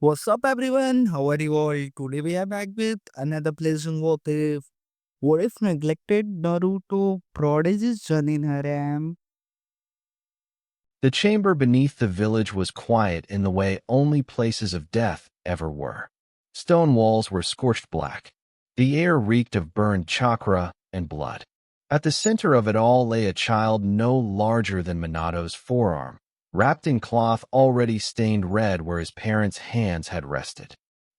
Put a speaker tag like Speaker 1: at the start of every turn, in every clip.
Speaker 1: What's up, everyone? How are you all? Today we are back with another pleasant what if. What if neglected Naruto Prodigy Jounin Harem?
Speaker 2: The chamber beneath the village was quiet in the way only places of death ever were. Stone walls were scorched black. The air reeked of burned chakra and blood. At the center of it all lay a child no larger than Minato's forearm, wrapped in cloth already stained red where his parents' hands had rested.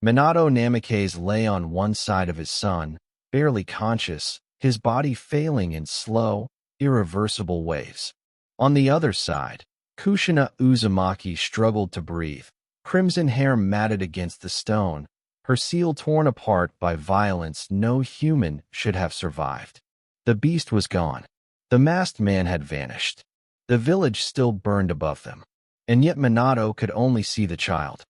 Speaker 2: Minato Namikaze lay on one side of his son, barely conscious, his body failing in slow, irreversible waves. On the other side, Kushina Uzumaki struggled to breathe, crimson hair matted against the stone, her seal torn apart by violence no human should have survived. The beast was gone. The masked man had vanished. The village still burned above them. And yet Minato could only see the child.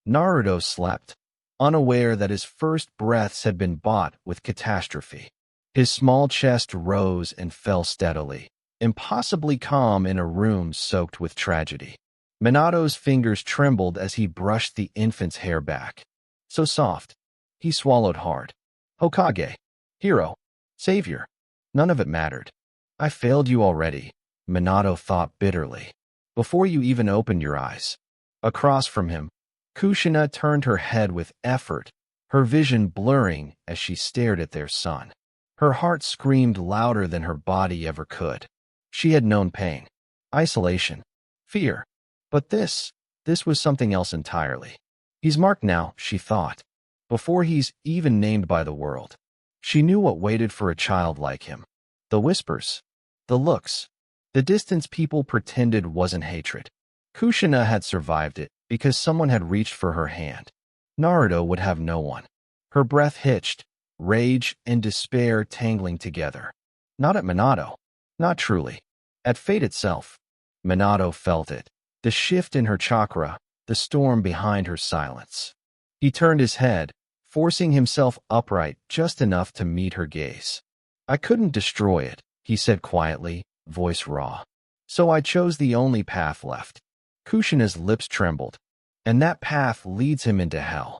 Speaker 2: Naruto slept, unaware that his first breaths had been bought with catastrophe. His small chest rose and fell steadily, impossibly calm in a room soaked with tragedy. Minato's fingers trembled as he brushed the infant's hair back. So soft. He swallowed hard. Hokage. Hero. Savior. None of it mattered. I failed you already, Minato thought bitterly. Before you even opened your eyes. Across from him, Kushina turned her head with effort, her vision blurring as she stared at their son. Her heart screamed louder than her body ever could. She had known pain, isolation, fear. But this was something else entirely. He's marked now, she thought, before he's even named by the world. She knew what waited for a child like him. The whispers, the looks, the distance people pretended wasn't hatred. Kushina had survived it because someone had reached for her hand. Naruto would have no one. Her breath hitched, rage and despair tangling together. Not at Minato. Not truly. At fate itself. Minato felt it. The shift in her chakra, the storm behind her silence. He turned his head, forcing himself upright just enough to meet her gaze. I couldn't destroy it, he said quietly, voice raw. So I chose the only path left. Kushina's lips trembled. And that path leads him into hell.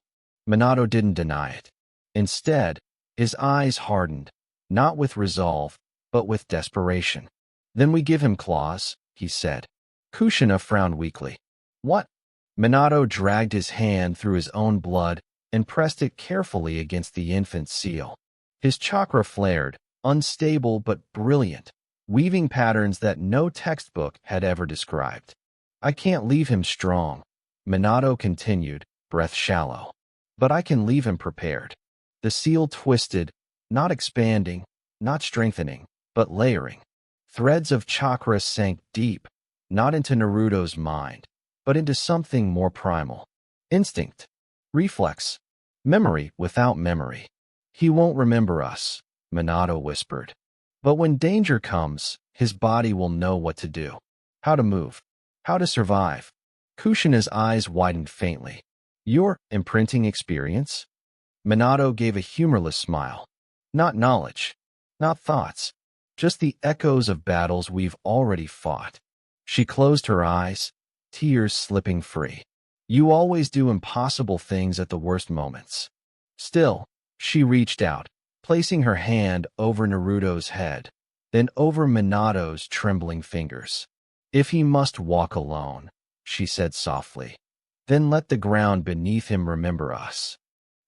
Speaker 2: Minato didn't deny it. Instead, his eyes hardened, not with resolve, but with desperation. Then we give him claws, he said. Kushina frowned weakly. What? Minato dragged his hand through his own blood and pressed it carefully against the infant's seal. His chakra flared, unstable but brilliant, weaving patterns that no textbook had ever described. I can't leave him strong, Minato continued, breath shallow. But I can leave him prepared. The seal twisted, not expanding, not strengthening, but layering. Threads of chakra sank deep, not into Naruto's mind, but into something more primal. Instinct, reflex, memory without memory. He won't remember us, Minato whispered. But when danger comes, his body will know what to do. How to move. How to survive. Kushina's eyes widened faintly. Your imprinting experience? Minato gave a humorless smile. Not knowledge. Not thoughts. Just the echoes of battles we've already fought. She closed her eyes, tears slipping free. You always do impossible things at the worst moments. Still, she reached out, placing her hand over Naruto's head, then over Minato's trembling fingers. If he must walk alone, she said softly, then let the ground beneath him remember us.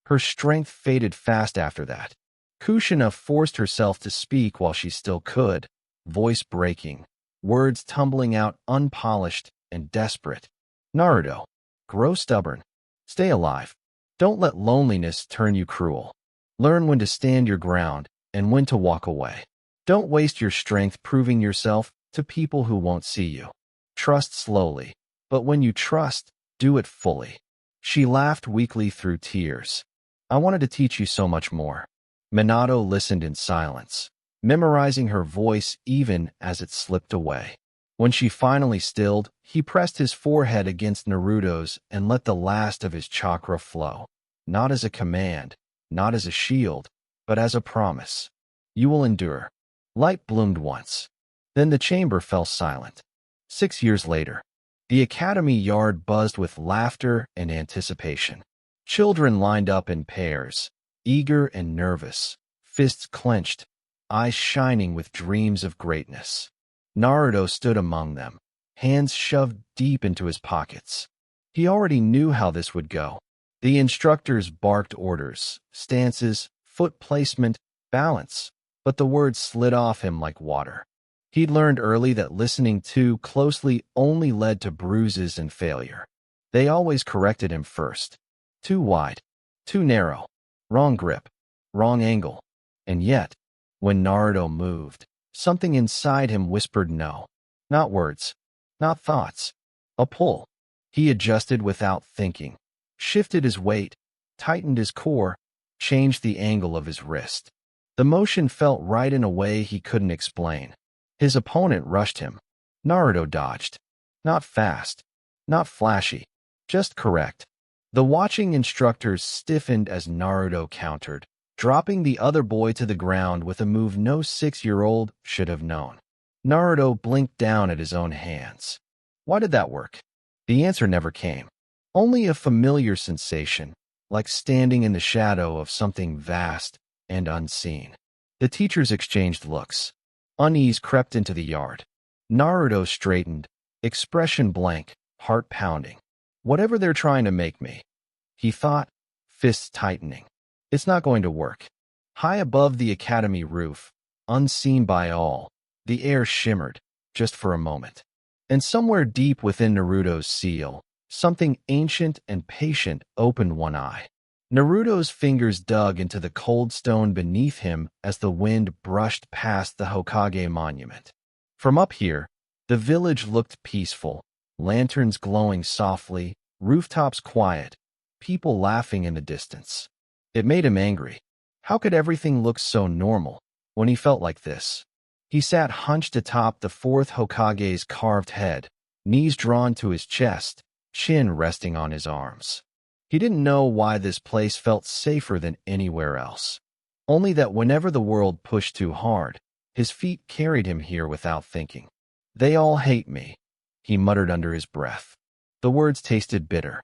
Speaker 2: Her strength faded fast after that. Kushina forced herself to speak while she still could, voice breaking, words tumbling out unpolished and desperate. Naruto, grow stubborn. Stay alive. Don't let loneliness turn you cruel. Learn when to stand your ground and when to walk away. Don't waste your strength proving yourself to people who won't see you. Trust slowly, but when you trust, do it fully. She laughed weakly through tears. I wanted to teach you so much more. Minato listened in silence, memorizing her voice even as it slipped away. When she finally stilled, he pressed his forehead against Naruto's and let the last of his chakra flow. Not as a command, not as a shield, but as a promise. You will endure. Light bloomed once. Then the chamber fell silent. 6 years later, The academy yard buzzed with laughter and anticipation. Children lined up in pairs, eager and nervous, fists clenched, eyes shining with dreams of greatness. Naruto stood among them, hands shoved deep into his pockets. He already knew how this would go. The instructors barked orders, stances, foot placement, balance, but the words slid off him like water. He'd learned early that listening too closely only led to bruises and failure. They always corrected him first. Too wide, too narrow, wrong grip, wrong angle. And yet, when Naruto moved, something inside him whispered no. Not words, not thoughts. A pull. He adjusted without thinking, shifted his weight, tightened his core, changed the angle of his wrist. The motion felt right in a way he couldn't explain. His opponent rushed him. Naruto dodged. Not fast, not flashy, just correct. The watching instructors stiffened as Naruto countered, dropping the other boy to the ground with a move no 6-year-old should have known. Naruto blinked down at his own hands. Why did that work? The answer never came. Only a familiar sensation, like standing in the shadow of something vast and unseen. The teachers exchanged looks. Unease crept into the yard. Naruto straightened, expression blank, heart pounding. Whatever they're trying to make me, he thought, fists tightening. It's not going to work. High above the academy roof, unseen by all, the air shimmered, just for a moment. And somewhere deep within Naruto's seal, something ancient and patient opened one eye. Naruto's fingers dug into the cold stone beneath him as the wind brushed past the Hokage monument. From up here, the village looked peaceful, lanterns glowing softly, rooftops quiet, people laughing in the distance. It made him angry. How could everything look so normal when he felt like this? He sat hunched atop the fourth Hokage's carved head, knees drawn to his chest, chin resting on his arms. He didn't know why this place felt safer than anywhere else. Only that whenever the world pushed too hard, his feet carried him here without thinking. They all hate me, he muttered under his breath. The words tasted bitter.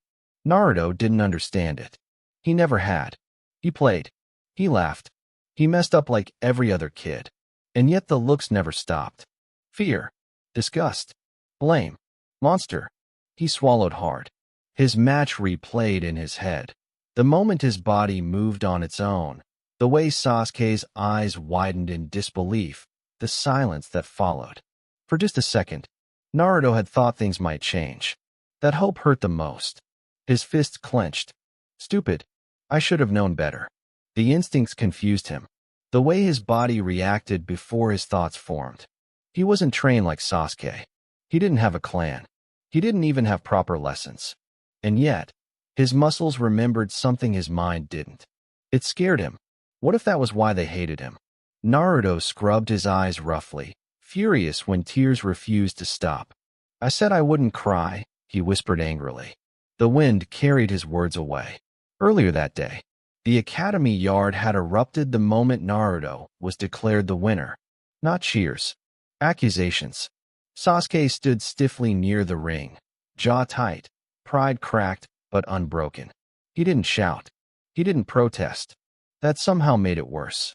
Speaker 2: Naruto didn't understand it. He never had. He played. He laughed. He messed up like every other kid. And yet the looks never stopped. Fear, disgust, blame, monster. He swallowed hard. His match replayed in his head. The moment his body moved on its own, the way Sasuke's eyes widened in disbelief, the silence that followed. For just a second, Naruto had thought things might change. That hope hurt the most. His fists clenched. Stupid. I should have known better. The instincts confused him. The way his body reacted before his thoughts formed. He wasn't trained like Sasuke. He didn't have a clan. He didn't even have proper lessons. And yet, his muscles remembered something his mind didn't. It scared him. What if that was why they hated him? Naruto scrubbed his eyes roughly, furious when tears refused to stop. I said I wouldn't cry, he whispered angrily. The wind carried his words away. Earlier that day, the academy yard had erupted the moment Naruto was declared the winner. Not cheers. Accusations. Sasuke stood stiffly near the ring, jaw tight, pride cracked but unbroken. He didn't shout. He didn't protest. That somehow made it worse.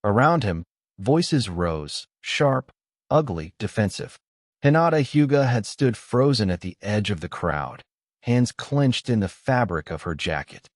Speaker 2: Around him, voices rose, sharp, ugly, defensive. Hinata Hyuga had stood frozen at the edge of the crowd, hands clenched in the fabric of her jacket.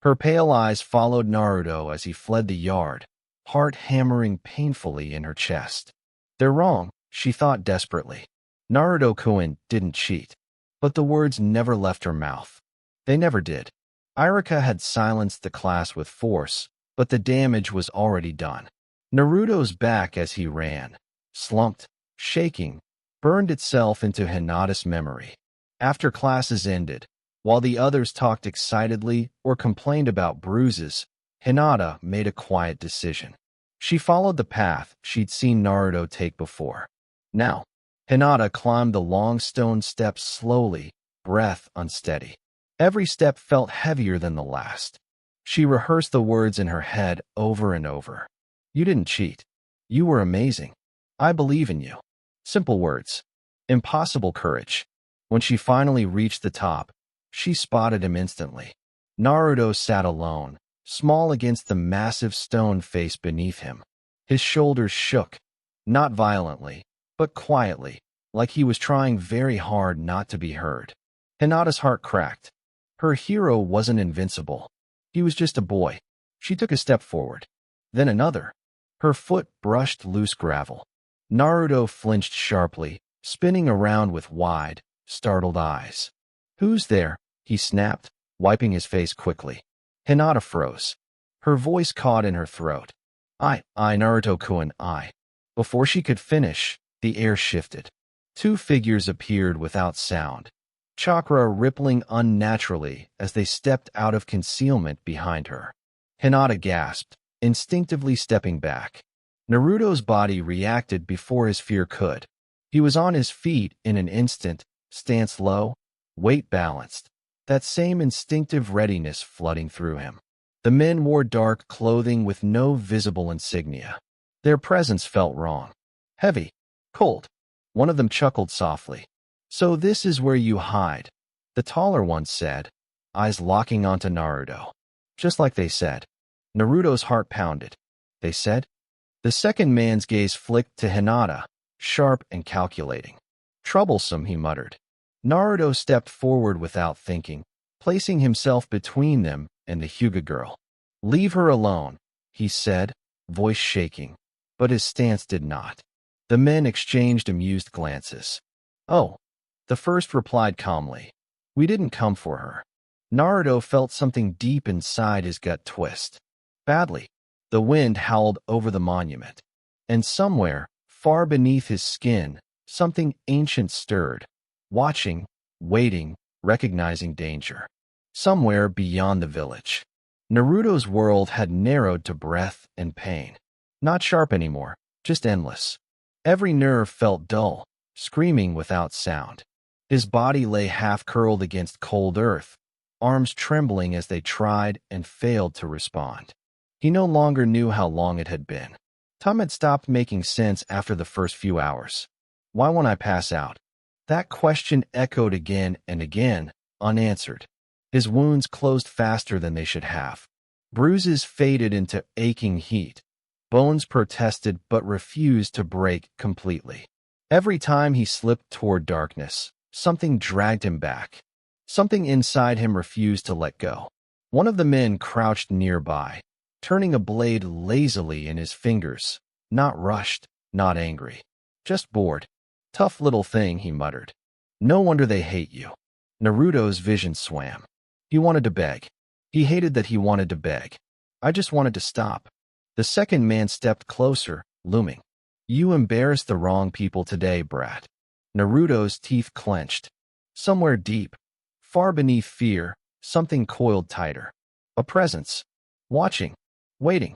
Speaker 2: Her pale eyes followed Naruto as he fled the yard, heart hammering painfully in her chest. They're wrong, she thought desperately. Naruto-kun didn't cheat. But the words never left her mouth. They never did. Irika had silenced the class with force, but the damage was already done. Naruto's back as he ran, slumped, shaking, burned itself into Hinata's memory. After classes ended, while the others talked excitedly or complained about bruises, Hinata made a quiet decision. She followed the path she'd seen Naruto take before. Now, Hinata climbed the long stone steps slowly, breath unsteady. Every step felt heavier than the last. She rehearsed the words in her head over and over. You didn't cheat. You were amazing. I believe in you. Simple words. Impossible courage. When she finally reached the top, she spotted him instantly. Naruto sat alone, small against the massive stone face beneath him. His shoulders shook, not violently, but quietly, like he was trying very hard not to be heard. Hinata's heart cracked. Her hero wasn't invincible. He was just a boy. She took a step forward. Then another. Her foot brushed loose gravel. Naruto flinched sharply, spinning around with wide, startled eyes. "Who's there?" he snapped, wiping his face quickly. Hinata froze. Her voice caught in her throat. I, Naruto-kun, I." Before she could finish, the air shifted. Two figures appeared without sound, chakra rippling unnaturally as they stepped out of concealment behind her. Hinata gasped, instinctively stepping back. Naruto's body reacted before his fear could. He was on his feet in an instant, stance low, weight balanced, that same instinctive readiness flooding through him. The men wore dark clothing with no visible insignia. Their presence felt wrong. Heavy. Cold. One of them chuckled softly. "So this is where you hide," the taller one said, eyes locking onto Naruto. Just like they said. Naruto's heart pounded. They said? The second man's gaze flicked to Hinata, sharp and calculating. "Troublesome," he muttered. Naruto stepped forward without thinking, placing himself between them and the Hyuga girl. "Leave her alone," he said, voice shaking, but his stance did not. The men exchanged amused glances. "Oh," the first replied calmly. "We didn't come for her." Naruto felt something deep inside his gut twist. Badly. The wind howled over the monument. And somewhere, far beneath his skin, something ancient stirred. Watching, waiting, recognizing danger. Somewhere beyond the village. Naruto's world had narrowed to breath and pain. Not sharp anymore, just endless. Every nerve felt dull, screaming without sound. His body lay half-curled against cold earth, arms trembling as they tried and failed to respond. He no longer knew how long it had been. Time had stopped making sense after the first few hours. Why won't I pass out? That question echoed again and again, unanswered. His wounds closed faster than they should have. Bruises faded into aching heat. Bones protested but refused to break completely. Every time he slipped toward darkness, something dragged him back. Something inside him refused to let go. One of the men crouched nearby, turning a blade lazily in his fingers, not rushed, not angry, just bored. "Tough little thing," he muttered. "No wonder they hate you." Naruto's vision swam. He wanted to beg. He hated that he wanted to beg. "I just wanted to stop." The second man stepped closer, looming. "You embarrassed the wrong people today, brat." Naruto's teeth clenched. Somewhere deep, far beneath fear, something coiled tighter. A presence. Watching. Waiting.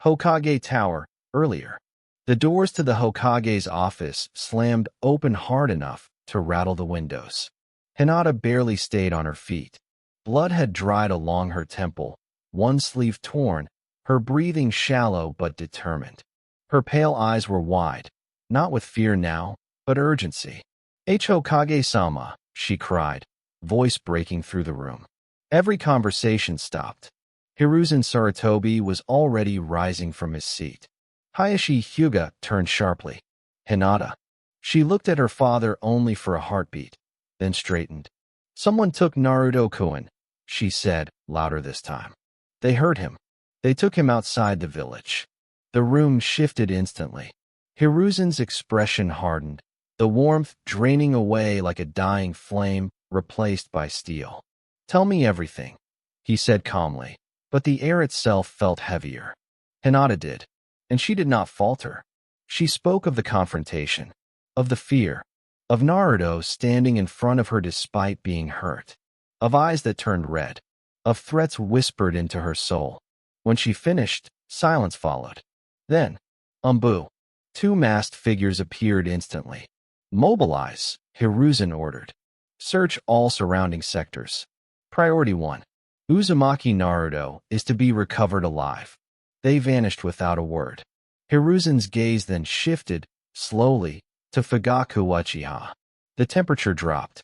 Speaker 2: Hokage Tower, earlier. The doors to the Hokage's office slammed open hard enough to rattle the windows. Hinata barely stayed on her feet. Blood had dried along her temple, one sleeve torn, her breathing shallow but determined. Her pale eyes were wide, not with fear now, but urgency. "Hokage-sama," she cried, voice breaking through the room. Every conversation stopped. Hiruzen Sarutobi was already rising from his seat. Hayashi Hyuga turned sharply. "Hinata." She looked at her father only for a heartbeat, then straightened. "Someone took Naruto-kun," she said, louder this time. They heard him. They took him outside the village. The room shifted instantly. Hiruzen's expression hardened, the warmth draining away like a dying flame replaced by steel. "Tell me everything," he said calmly, but the air itself felt heavier. Hinata did, and she did not falter. She spoke of the confrontation, of the fear, of Naruto standing in front of her despite being hurt, of eyes that turned red, of threats whispered into her soul. When she finished, silence followed. Then, Umbu. Two masked figures appeared instantly. "Mobilize," Hiruzen ordered. "Search all surrounding sectors. Priority 1. Uzumaki Naruto is to be recovered alive." They vanished without a word. Hiruzen's gaze then shifted, slowly, to Fugaku Uchiha. The temperature dropped.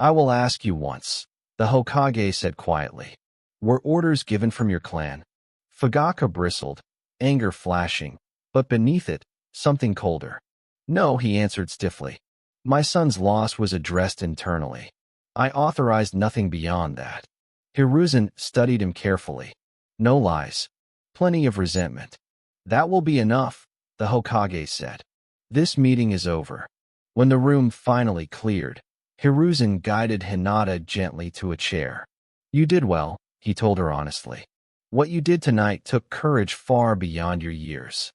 Speaker 2: I will ask you once, the Hokage said quietly. Were orders given from your clan? Fugaka bristled, anger flashing, but beneath it, something colder. No, he answered stiffly. My son's loss was addressed internally. I authorized nothing beyond that. Hiruzen studied him carefully. No lies. Plenty of resentment. That will be enough, the Hokage said. This meeting is over. When the room finally cleared, Hiruzen guided Hinata gently to a chair. You did well, he told her honestly. What you did tonight took courage far beyond your years.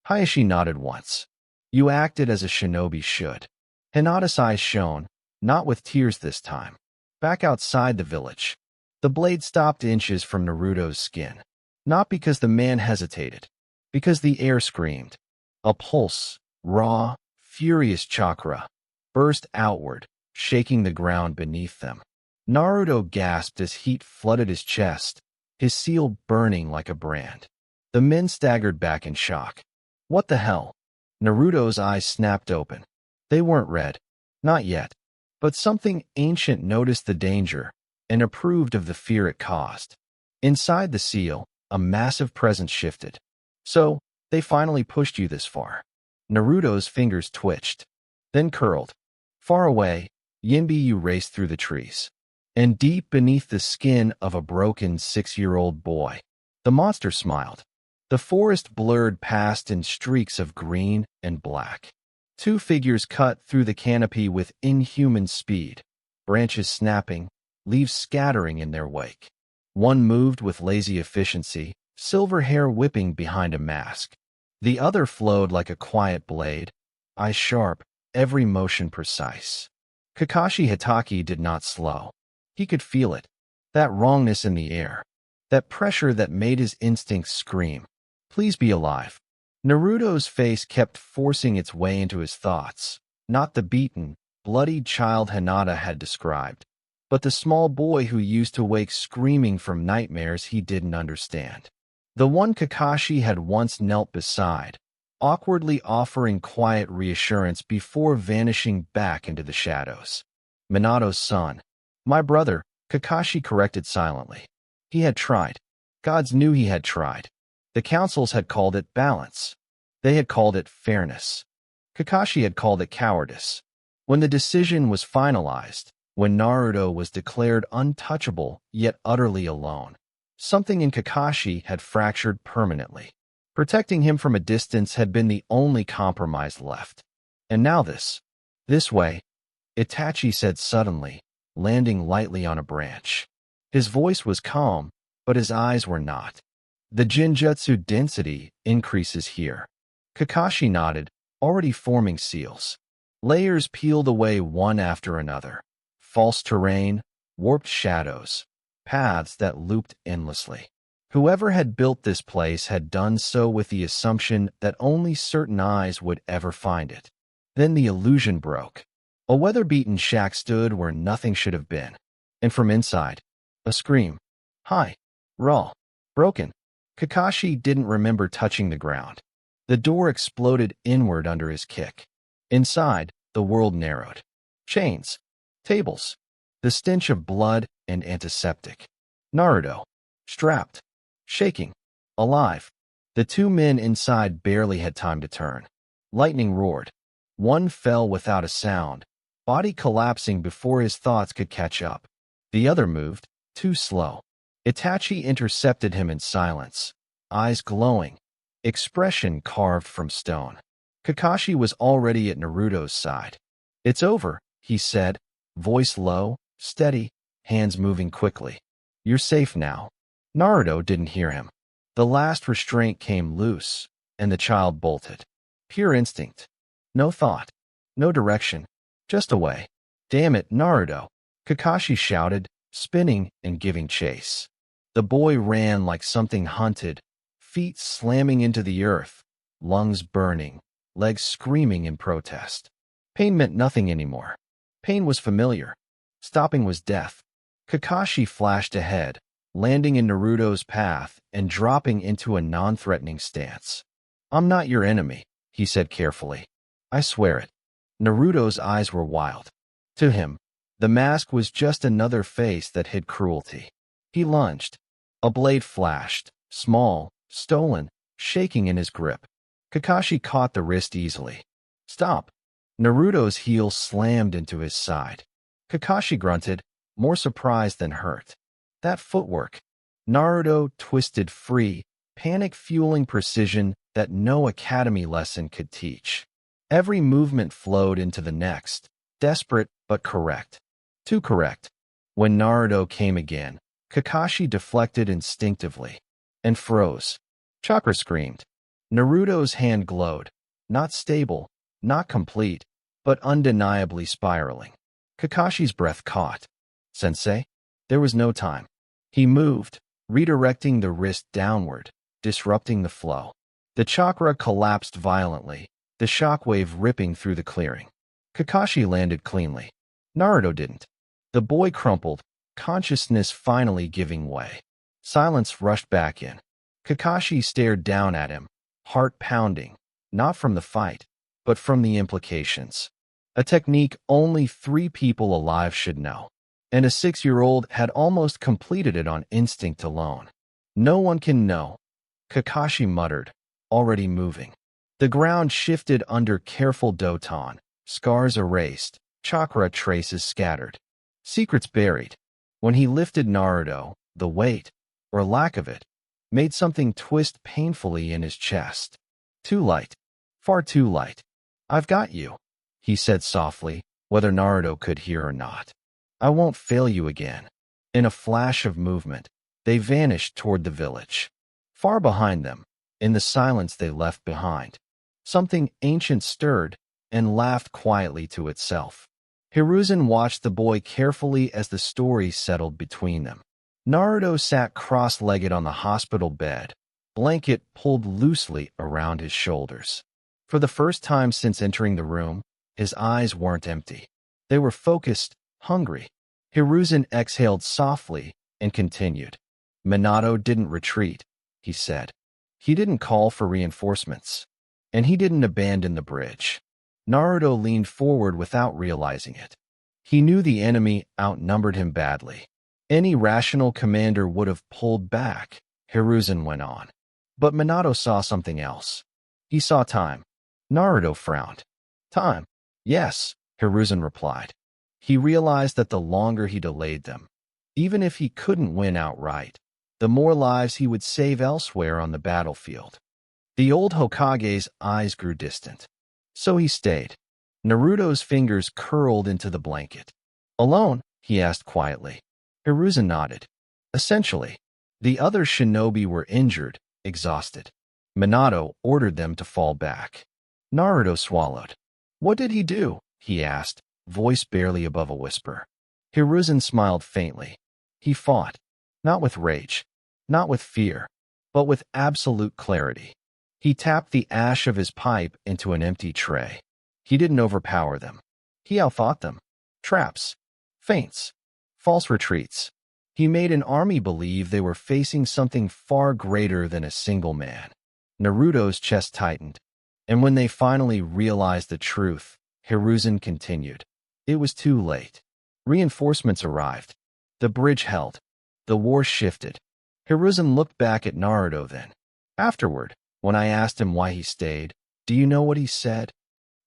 Speaker 2: Hayashi nodded once. You acted as a shinobi should. Hinata's eyes shone, not with tears this time. Back outside the village, the blade stopped inches from Naruto's skin. Not because the man hesitated, because the air screamed. A pulse, raw, furious chakra, burst outward, shaking the ground beneath them. Naruto gasped as heat flooded his chest, his seal burning like a brand. The men staggered back in shock. What the hell? Naruto's eyes snapped open. They weren't red. Not yet. But something ancient noticed the danger and approved of the fear it caused. Inside the seal, a massive presence shifted. So, they finally pushed you this far. Naruto's fingers twitched, then curled. Far away, Yinbiyu raced through the trees. And deep beneath the skin of a broken 6-year-old boy, the monster smiled. The forest blurred past in streaks of green and black. Two figures cut through the canopy with inhuman speed, branches snapping, leaves scattering in their wake. One moved with lazy efficiency, silver hair whipping behind a mask. The other flowed like a quiet blade, eyes sharp, every motion precise. Kakashi Hitaki did not slow. He could feel it, that wrongness in the air, that pressure that made his instincts scream. Please be alive. Naruto's face kept forcing its way into his thoughts, not the beaten, bloodied child Hinata had described, but the small boy who used to wake screaming from nightmares he didn't understand. The one Kakashi had once knelt beside, awkwardly offering quiet reassurance before vanishing back into the shadows. Minato's son. My brother, Kakashi corrected silently. He had tried. Gods knew he had tried. The councils had called it balance. They had called it fairness. Kakashi had called it cowardice. When the decision was finalized, when Naruto was declared untouchable yet utterly alone, something in Kakashi had fractured permanently. Protecting him from a distance had been the only compromise left. And now this way, Itachi said suddenly, landing lightly on a branch. His voice was calm, but his eyes were not. The Jinjutsu density increases here. Kakashi nodded, already forming seals. Layers peeled away one after another. False terrain, warped shadows, paths that looped endlessly. Whoever had built this place had done so with the assumption that only certain eyes would ever find it. Then the illusion broke. A weather-beaten shack stood where nothing should have been. And from inside, a scream. High, raw, broken. Kakashi didn't remember touching the ground. The door exploded inward under his kick. Inside, the world narrowed. Chains, tables, the stench of blood and antiseptic. Naruto, strapped, shaking, alive. The two men inside barely had time to turn. Lightning roared. One fell without a sound, body collapsing before his thoughts could catch up. The other moved, too slow. Itachi intercepted him in silence, eyes glowing, expression carved from stone. Kakashi was already at Naruto's side. It's over, he said, voice low, steady, hands moving quickly. You're safe now. Naruto didn't hear him. The last restraint came loose, and the child bolted. Pure instinct. No thought. No direction. Just away. Damn it, Naruto! Kakashi shouted, spinning and giving chase. The boy ran like something hunted, feet slamming into the earth, lungs burning, legs screaming in protest. Pain meant nothing anymore. Pain was familiar. Stopping was death. Kakashi flashed ahead, landing in Naruto's path and dropping into a non-threatening stance. I'm not your enemy, he said carefully. I swear it. Naruto's eyes were wild. To him, The mask was just another face that hid cruelty. He lunged. A blade flashed, small, stolen, shaking in his grip. Kakashi caught the wrist easily. Stop! Naruto's heel slammed into his side. Kakashi grunted, more surprised than hurt. That footwork. Naruto twisted free, panic-fueling precision that no academy lesson could teach. Every movement flowed into the next, desperate but correct. Too correct. When Naruto came again, Kakashi deflected instinctively and froze. Chakra screamed. Naruto's hand glowed. Not stable, not complete, but undeniably spiraling. Kakashi's breath caught. Sensei? There was no time. He moved, redirecting the wrist downward, disrupting the flow. The chakra collapsed violently, the shockwave ripping through the clearing. Kakashi landed cleanly. Naruto didn't. The boy crumpled, consciousness finally giving way. Silence rushed back in. Kakashi stared down at him, heart pounding, not from the fight, but from the implications. A technique only 3 people alive should know. And a 6-year-old had almost completed it on instinct alone. No one can know, Kakashi muttered, already moving. The ground shifted under careful doton, scars erased, chakra traces scattered. Secrets buried. When he lifted Naruto, the weight, or lack of it, made something twist painfully in his chest. Too light. Far too light. I've got you, he said softly, whether Naruto could hear or not. I won't fail you again. In a flash of movement, they vanished toward the village. Far behind them, in the silence they left behind, something ancient stirred and laughed quietly to itself. Hiruzen watched the boy carefully as the story settled between them. Naruto sat cross-legged on the hospital bed, blanket pulled loosely around his shoulders. For the first time since entering the room, his eyes weren't empty. They were focused, hungry. Hiruzen exhaled softly and continued. Minato didn't retreat, he said. He didn't call for reinforcements. And he didn't abandon the bridge. Naruto leaned forward without realizing it. He knew the enemy outnumbered him badly. Any rational commander would have pulled back, Hiruzen went on. But Minato saw something else. He saw time. Naruto frowned. Time? Yes, Hiruzen replied. He realized that the longer he delayed them, even if he couldn't win outright, the more lives he would save elsewhere on the battlefield. The old Hokage's eyes grew distant. So he stayed. Naruto's fingers curled into the blanket. Alone? He asked quietly. Hiruzen nodded. Essentially, the other shinobi were injured, exhausted. Minato ordered them to fall back. Naruto swallowed. What did he do? He asked, voice barely above a whisper. Hiruzen smiled faintly. He fought. Not with rage. Not with fear. But with absolute clarity. He tapped the ash of his pipe into an empty tray. He didn't overpower them. He outthought them. Traps. Feints. False retreats. He made an army believe they were facing something far greater than a single man. Naruto's chest tightened. And when they finally realized the truth, Hiruzen continued. It was too late. Reinforcements arrived. The bridge held. The war shifted. Hiruzen looked back at Naruto then. Afterward, when I asked him why he stayed, do you know what he said?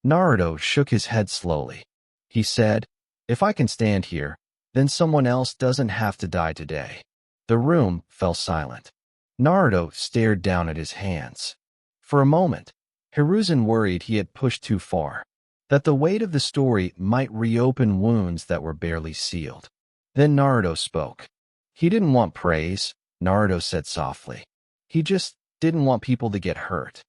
Speaker 2: Naruto shook his head slowly. He said, if I can stand here, then someone else doesn't have to die today. The room fell silent. Naruto stared down at his hands. For a moment, Hiruzen worried he had pushed too far, that the weight of the story might reopen wounds that were barely sealed. Then Naruto spoke. He didn't want praise, Naruto said softly. He just didn't want people to get hurt.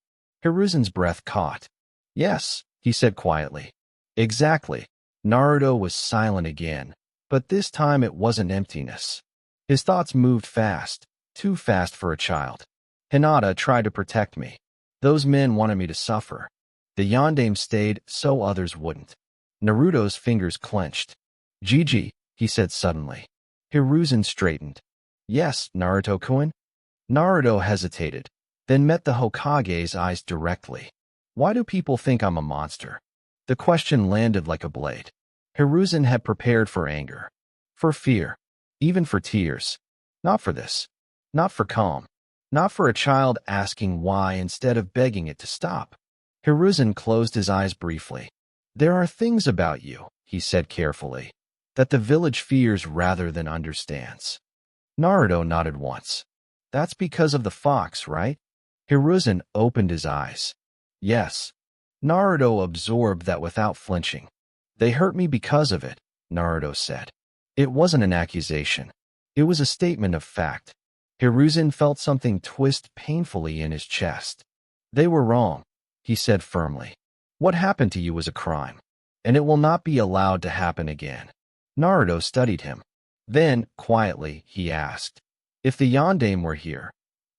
Speaker 2: Hiruzen's breath caught. Yes, he said quietly. Exactly. Naruto was silent again, but this time it wasn't emptiness. His thoughts moved fast, too fast for a child. Hinata tried to protect me. Those men wanted me to suffer. The Yondaime stayed so others wouldn't. Naruto's fingers clenched. Gigi, he said suddenly. Hiruzen straightened. Yes, Naruto-kun? Naruto hesitated, then met the Hokage's eyes directly. Why do people think I'm a monster? The question landed like a blade. Hiruzen had prepared for anger, for fear, even for tears. Not for this. Not for calm. Not for a child asking why instead of begging it to stop. Hiruzen closed his eyes briefly. There are things about you, he said carefully, that the village fears rather than understands. Naruto nodded once. That's because of the fox, right? Hiruzen opened his eyes. Yes. Naruto absorbed that without flinching. They hurt me because of it, Naruto said. It wasn't an accusation. It was a statement of fact. Hiruzen felt something twist painfully in his chest. They were wrong, he said firmly. What happened to you was a crime, and it will not be allowed to happen again. Naruto studied him. Then, quietly, he asked, if the Yondaime were here,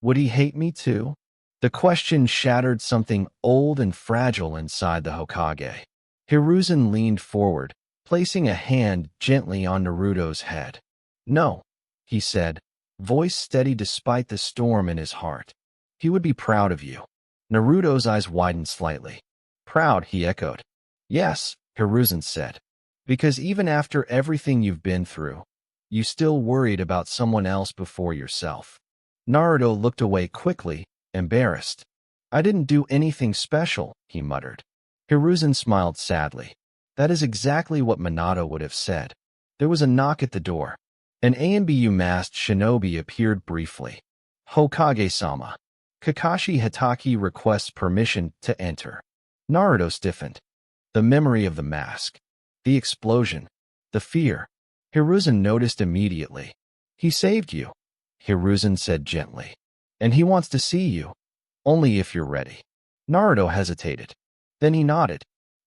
Speaker 2: would he hate me too? The question shattered something old and fragile inside the Hokage. Hiruzen leaned forward, placing a hand gently on Naruto's head. No, he said, voice steady despite the storm in his heart. He would be proud of you. Naruto's eyes widened slightly. Proud, he echoed. Yes, Hiruzen said. Because even after everything you've been through, you still worried about someone else before yourself. Naruto looked away quickly, embarrassed. I didn't do anything special, he muttered. Hiruzen smiled sadly. That is exactly what Minato would have said. There was a knock at the door. An AMBU masked shinobi appeared briefly. Hokage-sama. Kakashi Hitaki requests permission to enter. Naruto stiffened. The memory of the mask. The explosion. The fear. Hiruzen noticed immediately. He saved you, Hiruzen said gently. And he wants to see you. Only if you're ready. Naruto hesitated. Then he nodded.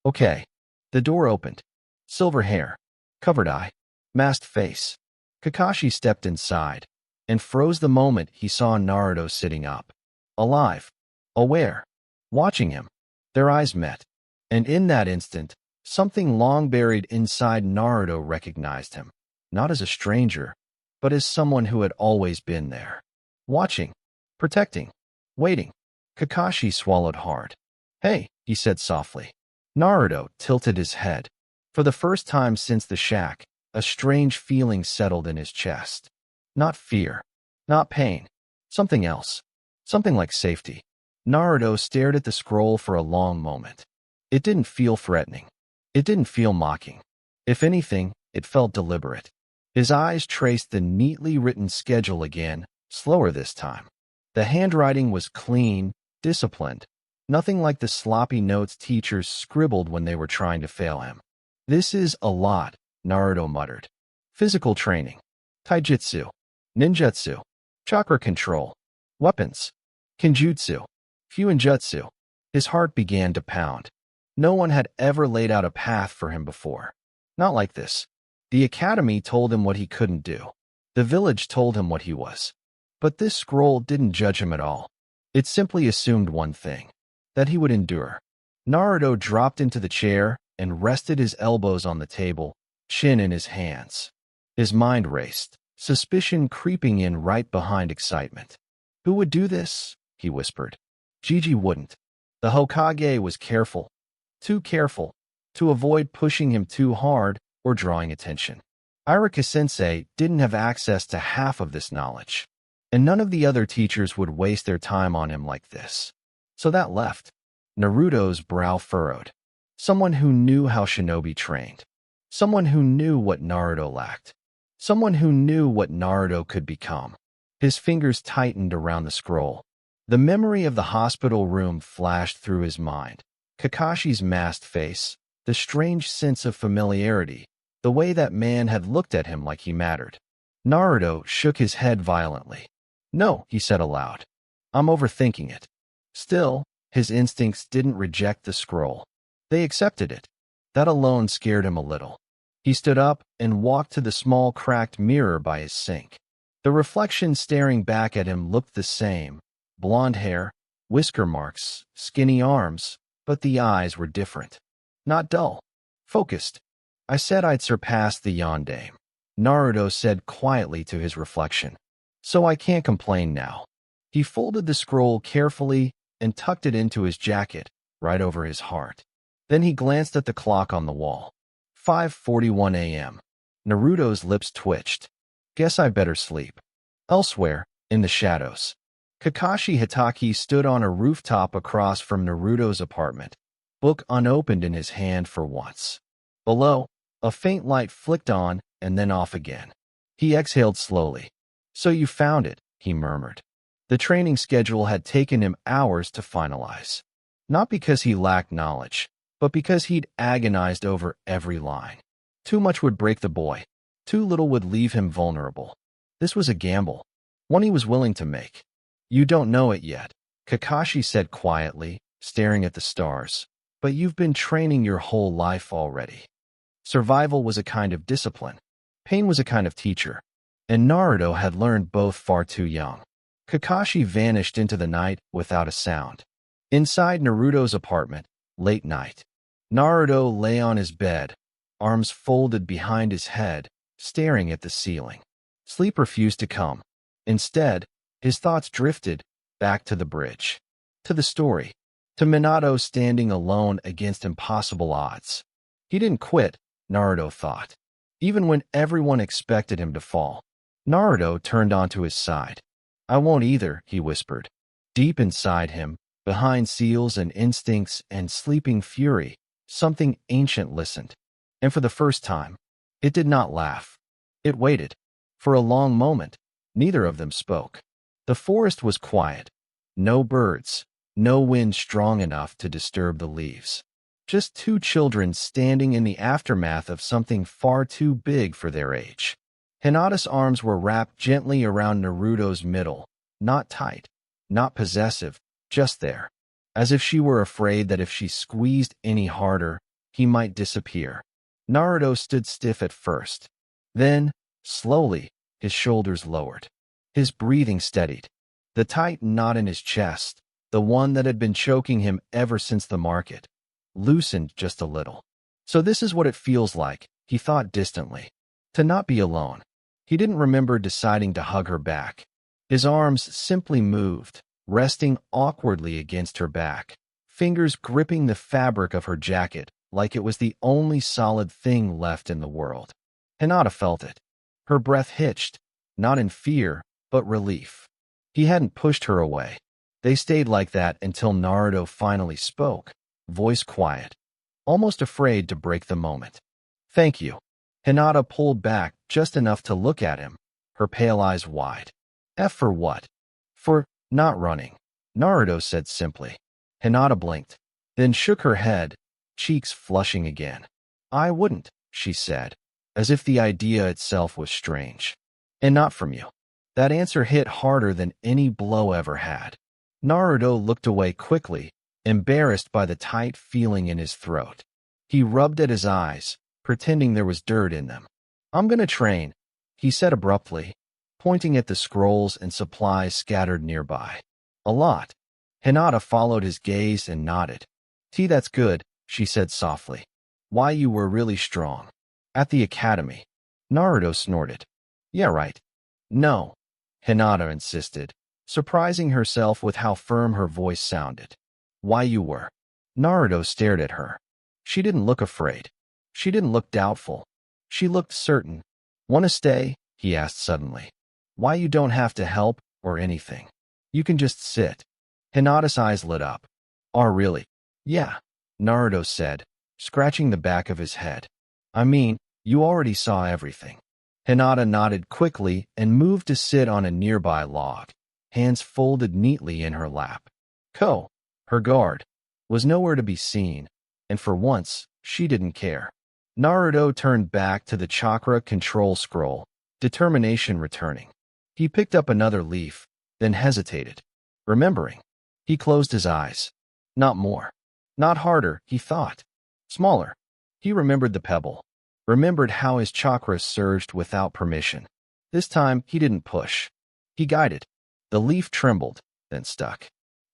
Speaker 2: Okay. The door opened. Silver hair. Covered eye. Masked face. Kakashi stepped inside and froze the moment he saw Naruto sitting up. Alive. Aware. Watching him. Their eyes met. And in that instant, something long buried inside Naruto recognized him. Not as a stranger, but as someone who had always been there. Watching. Protecting. Waiting. Kakashi swallowed hard. Hey, he said softly. Naruto tilted his head. For the first time since the shack, a strange feeling settled in his chest. Not fear. Not pain. Something else. Something like safety. Naruto stared at the scroll for a long moment. It didn't feel threatening. It didn't feel mocking. If anything, it felt deliberate. His eyes traced the neatly written schedule again, slower this time. The handwriting was clean, disciplined. Nothing like the sloppy notes teachers scribbled when they were trying to fail him. This is a lot, Naruto muttered. Physical training. Taijutsu. Ninjutsu. Chakra control. Weapons. Kenjutsu. Fuinjutsu. His heart began to pound. No one had ever laid out a path for him before. Not like this. The academy told him what he couldn't do. The village told him what he was. But this scroll didn't judge him at all. It simply assumed one thing. That he would endure. Naruto dropped into the chair and rested his elbows on the table, chin in his hands. His mind raced, suspicion creeping in right behind excitement. Who would do this? He whispered. Gigi wouldn't. The Hokage was careful. Too careful. To avoid pushing him too hard or drawing attention. Irika-sensei didn't have access to half of this knowledge. And none of the other teachers would waste their time on him like this. So that left. Naruto's brow furrowed. Someone who knew how shinobi trained. Someone who knew what Naruto lacked. Someone who knew what Naruto could become. His fingers tightened around the scroll. The memory of the hospital room flashed through his mind. Kakashi's masked face, the strange sense of familiarity, the way that man had looked at him like he mattered. Naruto shook his head violently. No, he said aloud. I'm overthinking it. Still, his instincts didn't reject the scroll. They accepted it. That alone scared him a little. He stood up and walked to the small cracked mirror by his sink. The reflection staring back at him looked the same. Blonde hair, whisker marks, skinny arms, but the eyes were different. Not dull. Focused. I said I'd surpass the Yondaime, Naruto said quietly to his reflection. So I can't complain now. He folded the scroll carefully and tucked it into his jacket, right over his heart. Then he glanced at the clock on the wall. 5:41 a.m. Naruto's lips twitched. Guess I better sleep. Elsewhere, in the shadows, Kakashi Hitaki stood on a rooftop across from Naruto's apartment, book unopened in his hand for once. Below, a faint light flicked on and then off again. He exhaled slowly. So you found it, he murmured. The training schedule had taken him hours to finalize. Not because he lacked knowledge, but because he'd agonized over every line. Too much would break the boy. Too little would leave him vulnerable. This was a gamble, one he was willing to make. You don't know it yet, Kakashi said quietly, staring at the stars. But you've been training your whole life already. Survival was a kind of discipline. Pain was a kind of teacher. And Naruto had learned both far too young. Kakashi vanished into the night without a sound. Inside Naruto's apartment, late night. Naruto lay on his bed, arms folded behind his head, staring at the ceiling. Sleep refused to come. Instead, his thoughts drifted back to the bridge, to the story, to Minato standing alone against impossible odds. He didn't quit, Naruto thought. Even when everyone expected him to fall, Naruto turned onto his side. I won't either, he whispered. Deep inside him, behind seals and instincts and sleeping fury, something ancient listened. And for the first time, it did not laugh. It waited. For a long moment, neither of them spoke. The forest was quiet. No birds, no wind strong enough to disturb the leaves. Just two children standing in the aftermath of something far too big for their age. Hinata's arms were wrapped gently around Naruto's middle, not tight, not possessive, just there, as if she were afraid that if she squeezed any harder, he might disappear. Naruto stood stiff at first. Then, slowly, his shoulders lowered. His breathing steadied. The tight knot in his chest, the one that had been choking him ever since the market, loosened just a little. So this is what it feels like, he thought distantly. To not be alone. He didn't remember deciding to hug her back. His arms simply moved, resting awkwardly against her back, fingers gripping the fabric of her jacket like it was the only solid thing left in the world. Hinata felt it. Her breath hitched, not in fear, but relief. He hadn't pushed her away. They stayed like that until Naruto finally spoke, voice quiet, almost afraid to break the moment. Thank you. Hinata pulled back just enough to look at him, her pale eyes wide. F for what? For not running, Naruto said simply. Hinata blinked, then shook her head, cheeks flushing again. I wouldn't, she said, as if the idea itself was strange. And not from you. That answer hit harder than any blow ever had. Naruto looked away quickly, embarrassed by the tight feeling in his throat. He rubbed at his eyes, pretending there was dirt in them. I'm gonna train, he said abruptly, pointing at the scrolls and supplies scattered nearby. A lot. Hinata followed his gaze and nodded. That's good, she said softly. Why, you were really strong. At the academy. Naruto snorted. Yeah, right. No, Hinata insisted, surprising herself with how firm her voice sounded. Why you were. Naruto stared at her. She didn't look afraid. She didn't look doubtful. She looked certain. Want to stay? He asked suddenly. Why you don't have to help or anything. You can just sit. Hinata's eyes lit up. Oh, really? Yeah, Naruto said, scratching the back of his head. I mean, you already saw everything. Hinata nodded quickly and moved to sit on a nearby log, hands folded neatly in her lap. Ko, her guard, was nowhere to be seen, and for once, she didn't care. Naruto turned back to the chakra control scroll, determination returning. He picked up another leaf, then hesitated. Remembering, he closed his eyes. Not more. Not harder, he thought. Smaller. He remembered the pebble. Remembered how his chakras surged without permission. This time, he didn't push. He guided. The leaf trembled, then stuck.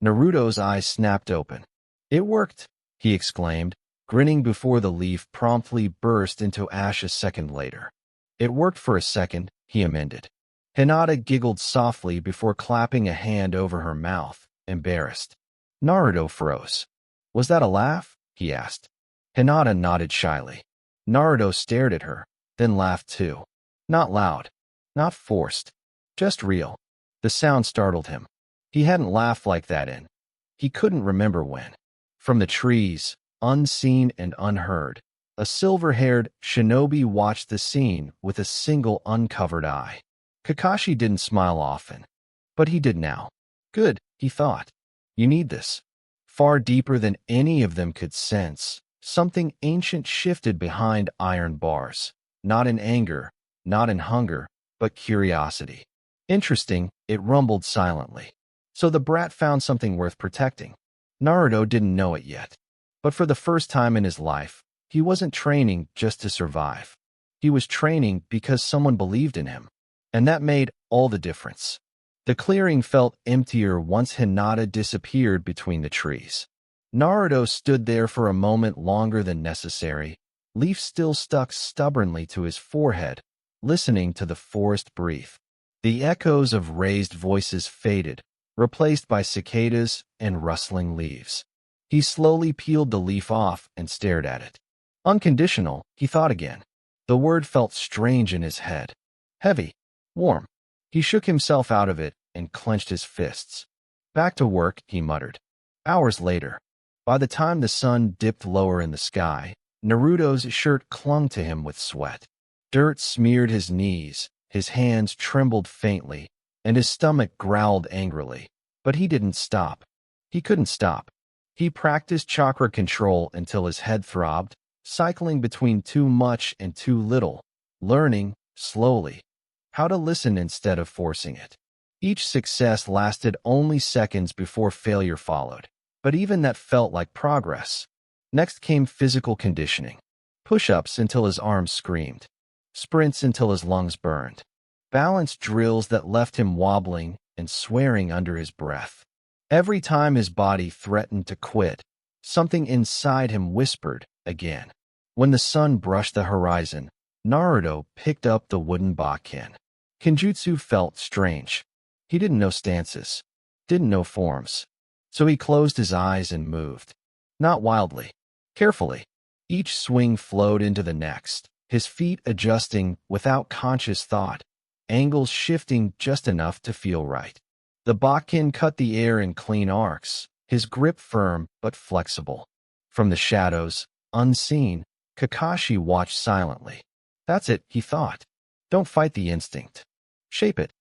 Speaker 2: Naruto's eyes snapped open. It worked, he exclaimed, grinning before the leaf promptly burst into ash a second later. It worked for a second, he amended. Hinata giggled softly before clapping a hand over her mouth, embarrassed. Naruto froze. Was that a laugh? He asked. Hinata nodded shyly. Naruto stared at her, then laughed too. Not loud, not forced, just real. The sound startled him. He hadn't laughed like that in. He couldn't remember when. From the trees, unseen and unheard, a silver-haired shinobi watched the scene with a single uncovered eye. Kakashi didn't smile often, but he did now. Good, he thought. You need this. Far deeper than any of them could sense, something ancient shifted behind iron bars. Not in anger, not in hunger, but curiosity. Interesting, it rumbled silently. So the brat found something worth protecting. Naruto didn't know it yet. But for the first time in his life, he wasn't training just to survive. He was training because someone believed in him. And that made all the difference. The clearing felt emptier once Hinata disappeared between the trees. Naruto stood there for a moment longer than necessary, leaf still stuck stubbornly to his forehead, listening to the forest breathe. The echoes of raised voices faded, replaced by cicadas and rustling leaves. He slowly peeled the leaf off and stared at it. Unconditional, he thought again. The word felt strange in his head. Heavy, warm. He shook himself out of it and clenched his fists. Back to work, he muttered. Hours later, by the time the sun dipped lower in the sky, Naruto's shirt clung to him with sweat. Dirt smeared his knees, his hands trembled faintly, and his stomach growled angrily. But he didn't stop. He couldn't stop. He practiced chakra control until his head throbbed, cycling between too much and too little, learning, slowly, how to listen instead of forcing it. Each success lasted only seconds before failure followed, but even that felt like progress. Next came physical conditioning. Push-ups until his arms screamed. Sprints until his lungs burned. Balance drills that left him wobbling and swearing under his breath. Every time his body threatened to quit, something inside him whispered again. When the sun brushed the horizon, Naruto picked up the wooden bakken. Kenjutsu felt strange. He didn't know stances, didn't know forms. So he closed his eyes and moved. Not wildly, carefully. Each swing flowed into the next, his feet adjusting without conscious thought, angles shifting just enough to feel right. The bakken cut the air in clean arcs, his grip firm but flexible. From the shadows, unseen, Kakashi watched silently. That's it, he thought. Don't fight the instinct. Shape it.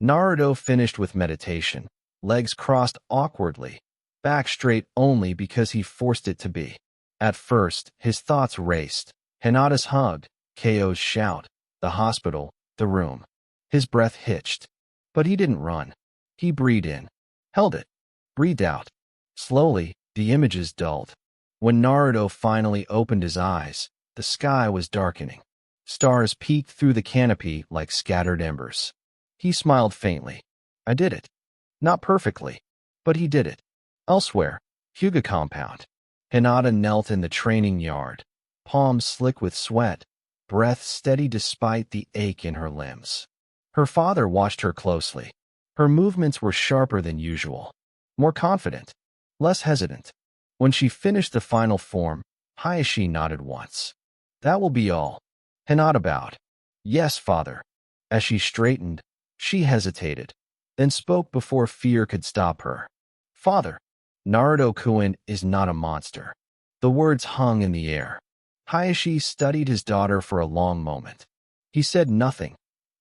Speaker 2: Naruto finished with meditation, legs crossed awkwardly, back straight only because he forced it to be. At first, his thoughts raced. Hinata's hug, KO's shout, the hospital, the room. His breath hitched. But he didn't run. He breathed in, held it, breathed out. Slowly, the images dulled. When Naruto finally opened his eyes, the sky was darkening. Stars peeked through the canopy like scattered embers. He smiled faintly. I did it. Not perfectly, but he did it. Elsewhere, Hyuga compound. Hinata knelt in the training yard, palms slick with sweat, breath steady despite the ache in her limbs. Her father watched her closely. Her movements were sharper than usual, more confident, less hesitant. When she finished the final form, Hayashi nodded once. That will be all. Hinata bowed. Yes, father. As she straightened, she hesitated, then spoke before fear could stop her. Father, Naruto-kun is not a monster. The words hung in the air. Hayashi studied his daughter for a long moment. He said nothing,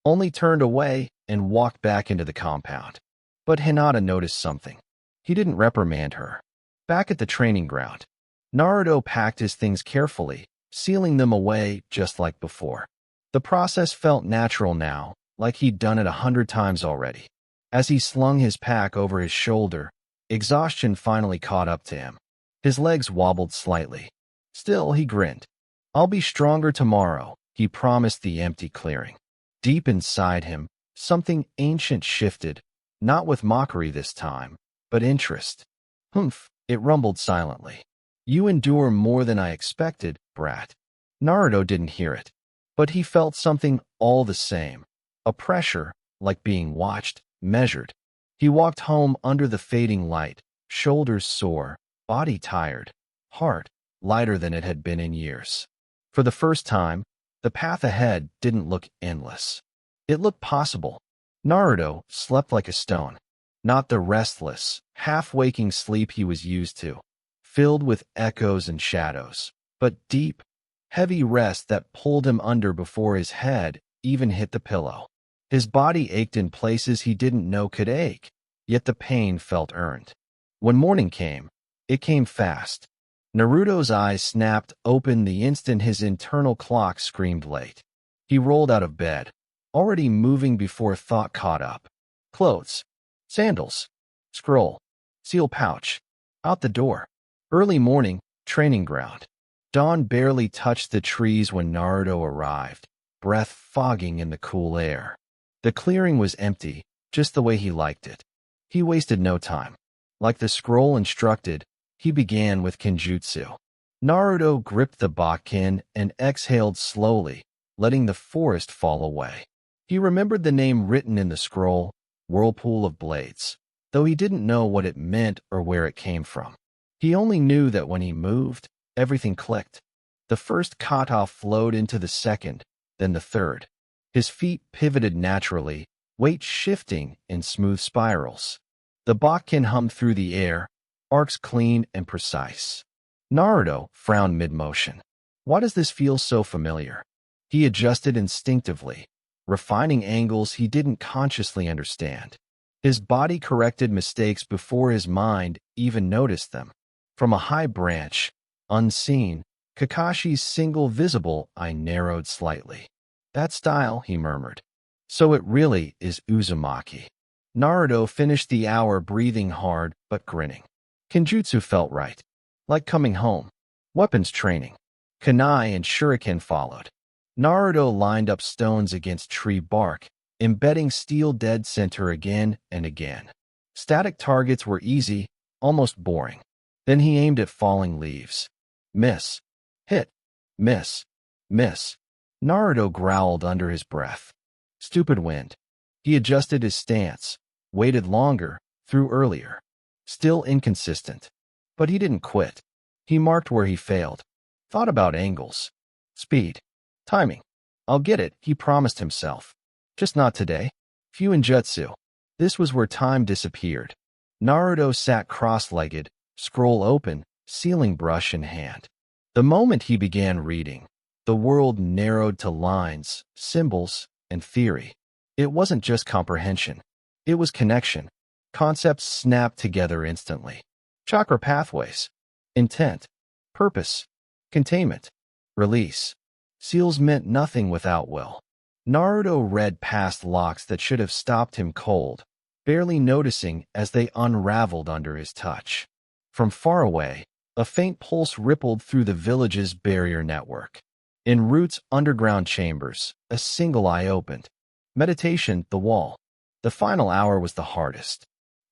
Speaker 2: only turned away and walked back into the compound. But Hinata noticed something. He didn't reprimand her. Back at the training ground, Naruto packed his things carefully, sealing them away just like before. The process felt natural now, like he'd done it 100 times already. As he slung his pack over his shoulder, exhaustion finally caught up to him. His legs wobbled slightly. Still, he grinned. I'll be stronger tomorrow, he promised the empty clearing. Deep inside him, something ancient shifted, not with mockery this time, but interest. Humph, it rumbled silently. You endure more than I expected, brat. Naruto didn't hear it, but he felt something all the same. A pressure, like being watched, measured. He walked home under the fading light, shoulders sore, body tired, heart lighter than it had been in years. For the first time, the path ahead didn't look endless. It looked possible. Naruto slept like a stone, not the restless, half-waking sleep he was used to, filled with echoes and shadows, but deep, heavy rest that pulled him under before his head even hit the pillow. His body ached in places he didn't know could ache, yet the pain felt earned. When morning came, it came fast. Naruto's eyes snapped open the instant his internal clock screamed late. He rolled out of bed, already moving before thought caught up. Clothes, sandals, scroll, seal pouch, out the door. Early morning, training ground. Dawn barely touched the trees when Naruto arrived, breath fogging in the cool air. The clearing was empty, just the way he liked it. He wasted no time. Like the scroll instructed, he began with Kenjutsu. Naruto gripped the Bakken and exhaled slowly, letting the forest fall away. He remembered the name written in the scroll, Whirlpool of Blades, though he didn't know what it meant or where it came from. He only knew that when he moved, everything clicked. The first kata flowed into the second, then the third. His feet pivoted naturally, weight shifting in smooth spirals. The Bakken hummed through the air, arcs clean and precise. Naruto frowned mid-motion. Why does this feel so familiar? He adjusted instinctively, refining angles he didn't consciously understand. His body corrected mistakes before his mind even noticed them. From a high branch, unseen, Kakashi's single visible eye narrowed slightly. That style, he murmured. So it really is Uzumaki. Naruto finished the hour breathing hard but grinning. Kenjutsu felt right. Like coming home. Weapons training. Kunai and shuriken followed. Naruto lined up stones against tree bark, embedding steel dead center again and again. Static targets were easy, almost boring. Then he aimed at falling leaves. Miss. Hit. Miss. Miss. Naruto growled under his breath. Stupid wind. He adjusted his stance, waited longer, threw earlier. Still inconsistent. But he didn't quit. He marked where he failed. Thought about angles. Speed. Timing. I'll get it, he promised himself. Just not today. Fuinjutsu. This was where time disappeared. Naruto sat cross-legged, scroll open, sealing brush in hand. The moment he began reading, the world narrowed to lines, symbols, and theory. It wasn't just comprehension. It was connection. Concepts snapped together instantly. Chakra pathways. Intent. Purpose. Containment. Release. Seals meant nothing without will. Naruto read past locks that should have stopped him cold, barely noticing as they unraveled under his touch. From far away, a faint pulse rippled through the village's barrier network. In Root's underground chambers, a single eye opened. Meditation, the wall. The final hour was the hardest.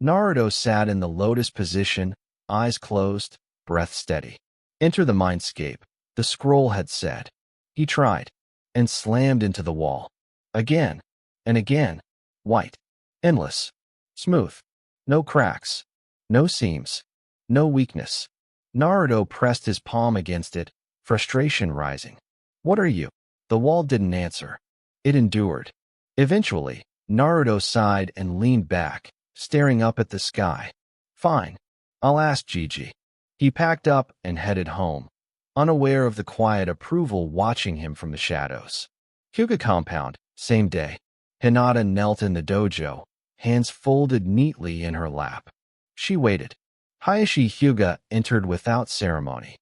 Speaker 2: Naruto sat in the lotus position, eyes closed, breath steady. Enter the mindscape, the scroll had said. He tried, and slammed into the wall. Again, and again. White. Endless. Smooth. No cracks. No seams. No weakness. Naruto pressed his palm against it, frustration rising. What are you? The wall didn't answer. It endured. Eventually, Naruto sighed and leaned back, staring up at the sky. Fine. I'll ask Gigi. He packed up and headed home, unaware of the quiet approval watching him from the shadows. Hyuga compound, same day. Hinata knelt in the dojo, hands folded neatly in her lap. She waited. Hayashi Hyuga entered without ceremony.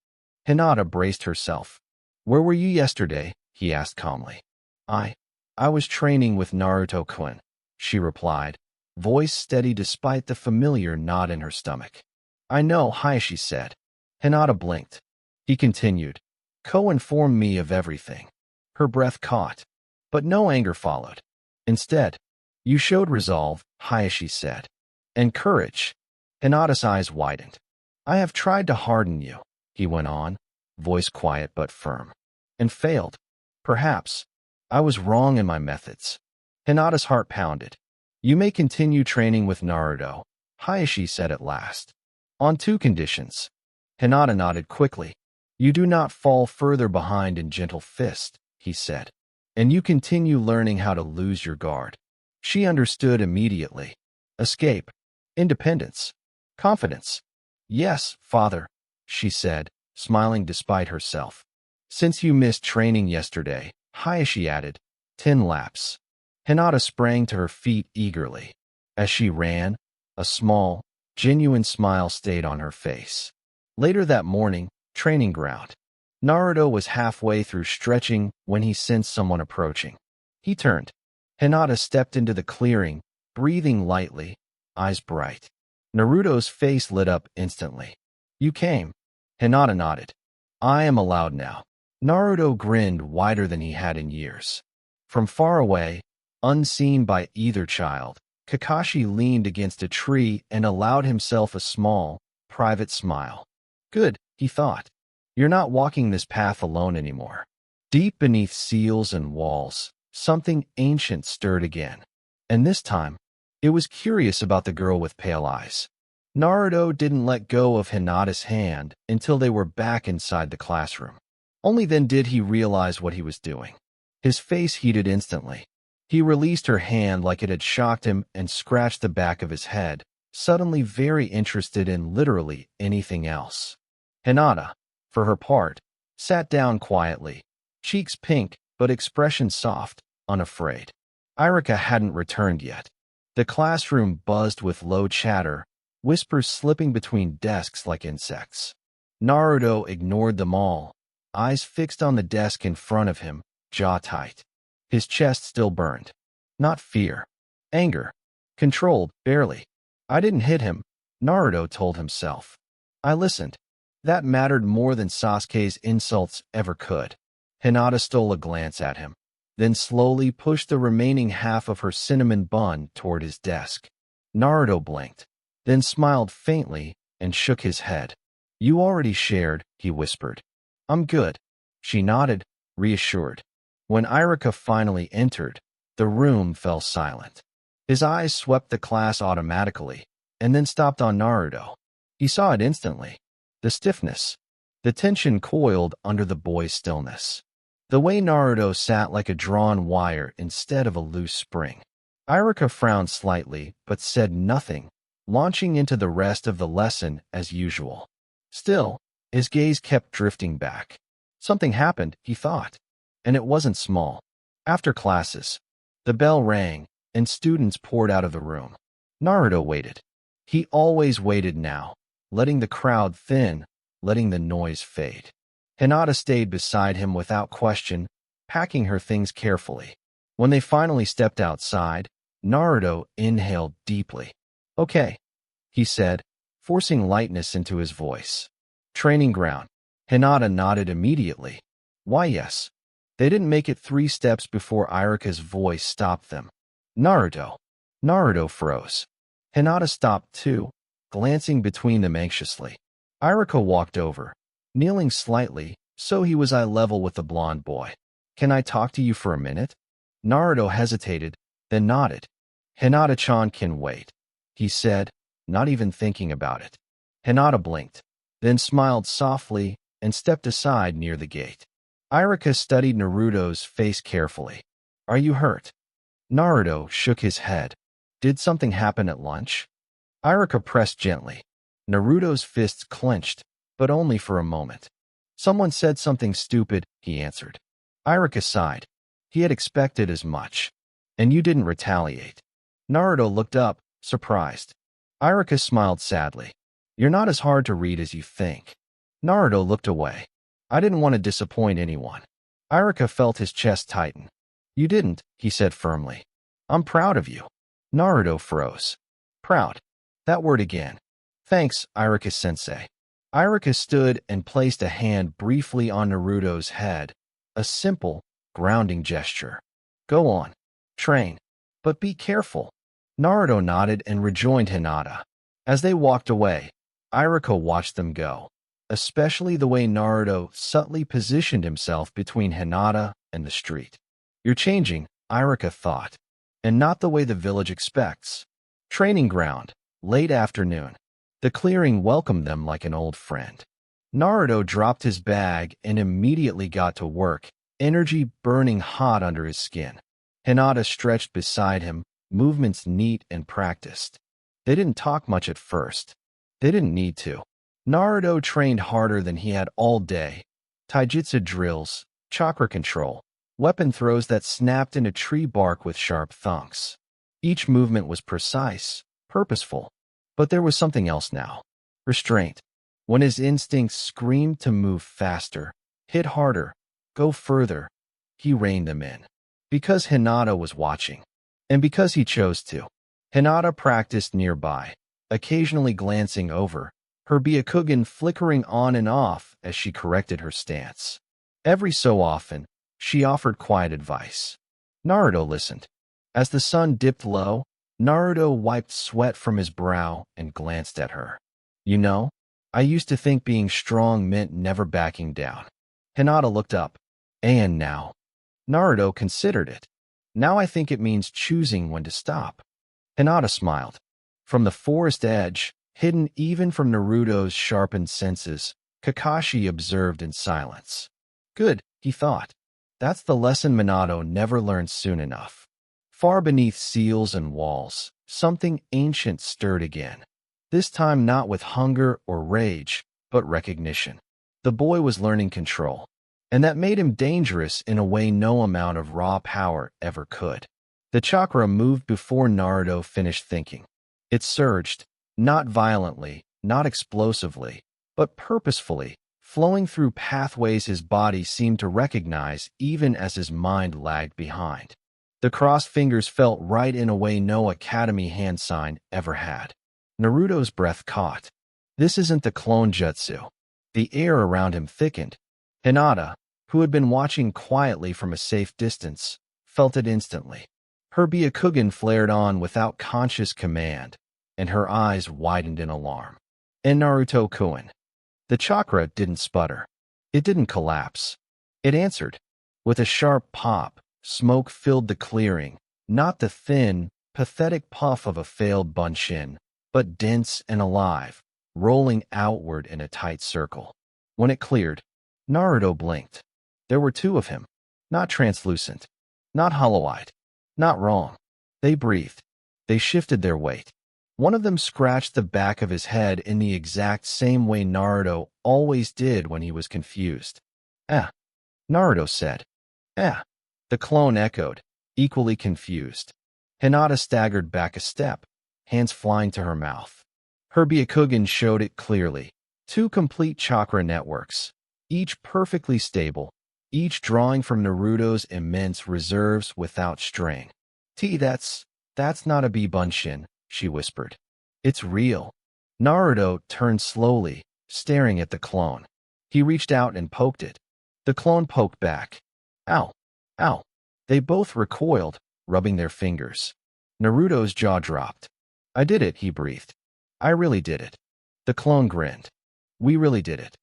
Speaker 2: Hinata braced herself. Where were you yesterday? He asked calmly. I was training with Naruto-kun, she replied, voice steady despite the familiar knot in her stomach. I know, Hayashi said. Hinata blinked. He continued. Ko informed me of everything. Her breath caught, but no anger followed. Instead, you showed resolve, Hayashi said. And courage. Hinata's eyes widened. I have tried to harden you, he went on, voice quiet but firm. And failed. Perhaps. I was wrong in my methods. Hinata's heart pounded. You may continue training with Naruto, Hayashi said at last. On two conditions. Hinata nodded quickly. You do not fall further behind in gentle fist, he said, and you continue learning how to lose your guard. She understood immediately. Escape. Independence. Confidence. Yes, father, she said, smiling despite herself. Since you missed training yesterday, Hayashi added, 10 laps. Hinata sprang to her feet eagerly. As she ran, a small, genuine smile stayed on her face. Later that morning, training ground. Naruto was halfway through stretching when he sensed someone approaching. He turned. Hinata stepped into the clearing, breathing lightly, eyes bright. Naruto's face lit up instantly. You came. Hinata nodded. I am allowed now. Naruto grinned wider than he had in years. From far away, unseen by either child, Kakashi leaned against a tree and allowed himself a small, private smile. Good, he thought. You're not walking this path alone anymore. Deep beneath seals and walls, something ancient stirred again. And this time, it was curious about the girl with pale eyes. Naruto didn't let go of Hinata's hand until they were back inside the classroom. Only then did he realize what he was doing. His face heated instantly. He released her hand like it had shocked him and scratched the back of his head, suddenly very interested in literally anything else. Hinata, for her part, sat down quietly, cheeks pink but expression soft, unafraid. Irika hadn't returned yet. The classroom buzzed with low chatter, whispers slipping between desks like insects. Naruto ignored them all, eyes fixed on the desk in front of him, jaw tight. His chest still burned. Not fear. Anger. Controlled, barely. I didn't hit him, Naruto told himself. I listened. That mattered more than Sasuke's insults ever could. Hinata stole a glance at him, then slowly pushed the remaining half of her cinnamon bun toward his desk. Naruto blinked, then smiled faintly and shook his head. You already shared, he whispered. I'm good. She nodded, reassured. When Irika finally entered, the room fell silent. His eyes swept the class automatically, and then stopped on Naruto. He saw it instantly. The stiffness. The tension coiled under the boy's stillness. The way Naruto sat like a drawn wire instead of a loose spring. Irika frowned slightly, but said nothing, launching into the rest of the lesson as usual. Still, his gaze kept drifting back. Something happened, he thought. And it wasn't small. After classes, the bell rang, and students poured out of the room. Naruto waited. He always waited now, letting the crowd thin, letting the noise fade. Hinata stayed beside him without question, packing her things carefully. When they finally stepped outside, Naruto inhaled deeply. Okay, he said, forcing lightness into his voice. Training ground. Hinata nodded immediately. Why yes. They didn't make it 3 steps before Irika's voice stopped them. Naruto. Naruto froze. Hinata stopped too, glancing between them anxiously. Irika walked over, kneeling slightly, so he was eye level with the blonde boy. Can I talk to you for a minute? Naruto hesitated, then nodded. Hinata-chan can wait, he said, not even thinking about it. Hinata blinked, then smiled softly and stepped aside near the gate. Irika studied Naruto's face carefully. Are you hurt? Naruto shook his head. Did something happen at lunch? Irika pressed gently. Naruto's fists clenched, but only for a moment. Someone said something stupid, he answered. Irika sighed. He had expected as much. And you didn't retaliate. Naruto looked up, surprised. Irika smiled sadly. You're not as hard to read as you think. Naruto looked away. I didn't want to disappoint anyone. Irika felt his chest tighten. You didn't, he said firmly. I'm proud of you. Naruto froze. Proud. That word again. Thanks, Irika-sensei. Irika stood and placed a hand briefly on Naruto's head, a simple, grounding gesture. Go on. Train. But be careful. Naruto nodded and rejoined Hinata. As they walked away, Irika watched them go, especially the way Naruto subtly positioned himself between Hinata and the street. You're changing, Irika thought, and not the way the village expects. Training ground, late afternoon. The clearing welcomed them like an old friend. Naruto dropped his bag and immediately got to work, energy burning hot under his skin. Hinata stretched beside him, movements neat and practiced. They didn't talk much at first. They didn't need to. Naruto trained harder than he had all day. Taijutsu drills, chakra control, weapon throws that snapped into tree bark with sharp thunks. Each movement was precise, purposeful. But there was something else now. Restraint. When his instincts screamed to move faster, hit harder, go further, he reined them in. Because Hinata was watching. And because he chose to. Hinata practiced nearby, occasionally glancing over, her Byakugan flickering on and off as she corrected her stance. Every so often, she offered quiet advice. Naruto listened. As the sun dipped low, Naruto wiped sweat from his brow and glanced at her. You know, I used to think being strong meant never backing down. Hinata looked up. And now? Naruto considered it. Now I think it means choosing when to stop. Hinata smiled. From the forest edge, hidden even from Naruto's sharpened senses, Kakashi observed in silence. Good, he thought. That's the lesson Minato never learned soon enough. Far beneath seals and walls, something ancient stirred again. This time not with hunger or rage, but recognition. The boy was learning control, and that made him dangerous in a way no amount of raw power ever could. The chakra moved before Naruto finished thinking. It surged, not violently, not explosively, but purposefully, flowing through pathways his body seemed to recognize even as his mind lagged behind. The crossed fingers felt right in a way no academy hand sign ever had. Naruto's breath caught. This isn't the clone jutsu. The air around him thickened. Hinata, who had been watching quietly from a safe distance, felt it instantly. Her Byakugan flared on without conscious command, and her eyes widened in alarm. And Naruto-kun. The chakra didn't sputter. It didn't collapse. It answered. With a sharp pop, smoke filled the clearing, not the thin, pathetic puff of a failed bunshin, but dense and alive, rolling outward in a tight circle. When it cleared, Naruto blinked. There were two of him. Not translucent. Not hollow-eyed. Not wrong. They breathed. They shifted their weight. One of them scratched the back of his head in the exact same way Naruto always did when he was confused. Eh. Naruto said. Eh. The clone echoed, equally confused. Hinata staggered back a step, hands flying to her mouth. Her Byakugan showed it clearly. Two complete chakra networks, each perfectly stable, each drawing from Naruto's immense reserves without strain. That's not a B-bunshin, she whispered. It's real. Naruto turned slowly, staring at the clone. He reached out and poked it. The clone poked back. Ow. Ow. They both recoiled, rubbing their fingers. Naruto's jaw dropped. I did it, he breathed. I really did it. The clone grinned. We really did it.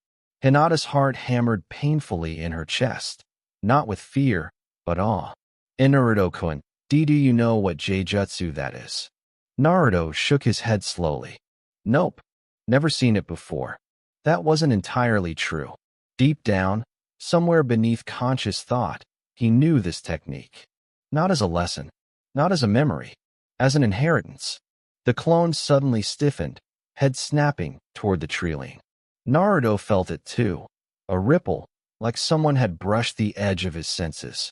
Speaker 2: Hinata's heart hammered painfully in her chest, not with fear, but awe. And Naruto-kun, do you know what J-jutsu that is? Naruto shook his head slowly. Nope. Never seen it before. That wasn't entirely true. Deep down, somewhere beneath conscious thought, he knew this technique. Not as a lesson, not as a memory, as an inheritance. The clone suddenly stiffened, head snapping toward the treeling. Naruto felt it too, a ripple, like someone had brushed the edge of his senses.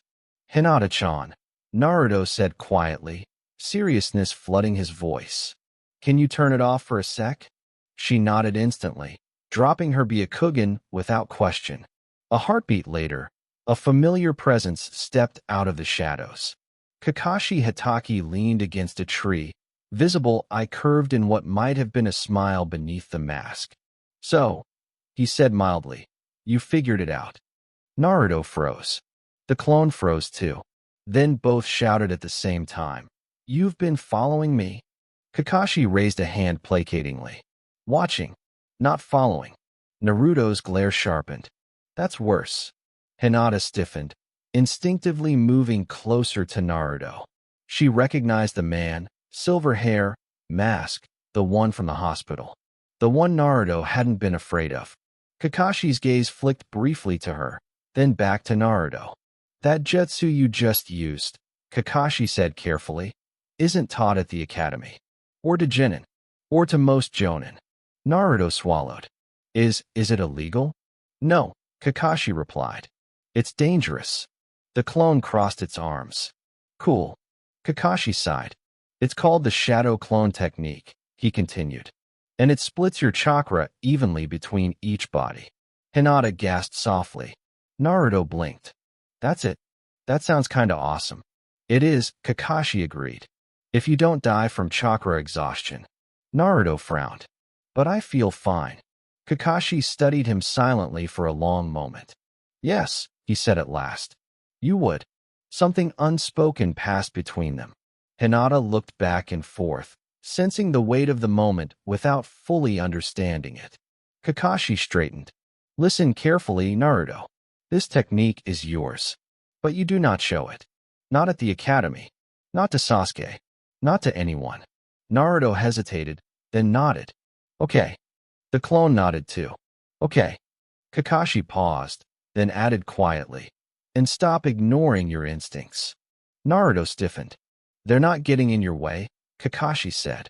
Speaker 2: Hinata-chan, Naruto said quietly, seriousness flooding his voice. Can you turn it off for a sec? She nodded instantly, dropping her Byakugan without question. A heartbeat later, a familiar presence stepped out of the shadows. Kakashi Hatake leaned against a tree, visible eye curved in what might have been a smile beneath the mask. So, he said mildly, you figured it out. Naruto froze. The clone froze too. Then both shouted at the same time. You've been following me? Kakashi raised a hand placatingly. Watching, not following. Naruto's glare sharpened. That's worse. Hinata stiffened, instinctively moving closer to Naruto. She recognized the man, silver hair, mask, the one from the hospital. The one Naruto hadn't been afraid of. Kakashi's gaze flicked briefly to her, then back to Naruto. That jutsu you just used, Kakashi said carefully, isn't taught at the academy. Or to Jounin. Or to most Jounin. Naruto swallowed. Is it illegal? No, Kakashi replied. It's dangerous. The clone crossed its arms. Cool. Kakashi sighed. It's called the shadow clone technique, he continued. And it splits your chakra evenly between each body. Hinata gasped softly. Naruto blinked. That's it. That sounds kinda awesome. It is, Kakashi agreed. If you don't die from chakra exhaustion. Naruto frowned. But I feel fine. Kakashi studied him silently for a long moment. Yes, he said at last. You would. Something unspoken passed between them. Hinata looked back and forth, sensing the weight of the moment without fully understanding it. Kakashi straightened. Listen carefully, Naruto. This technique is yours. But you do not show it. Not at the academy. Not to Sasuke. Not to anyone. Naruto hesitated, then nodded. Okay. The clone nodded too. Okay. Kakashi paused, then added quietly. And stop ignoring your instincts. Naruto stiffened. They're not getting in your way, Kakashi said.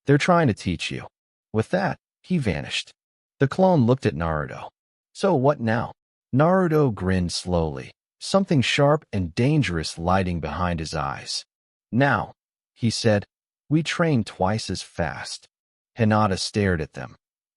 Speaker 2: They're trying to teach you. With that, he vanished. The clone looked at Naruto. So what now? Naruto grinned slowly, something sharp and dangerous lighting behind his eyes. Now, he said, we train twice as fast. Hinata stared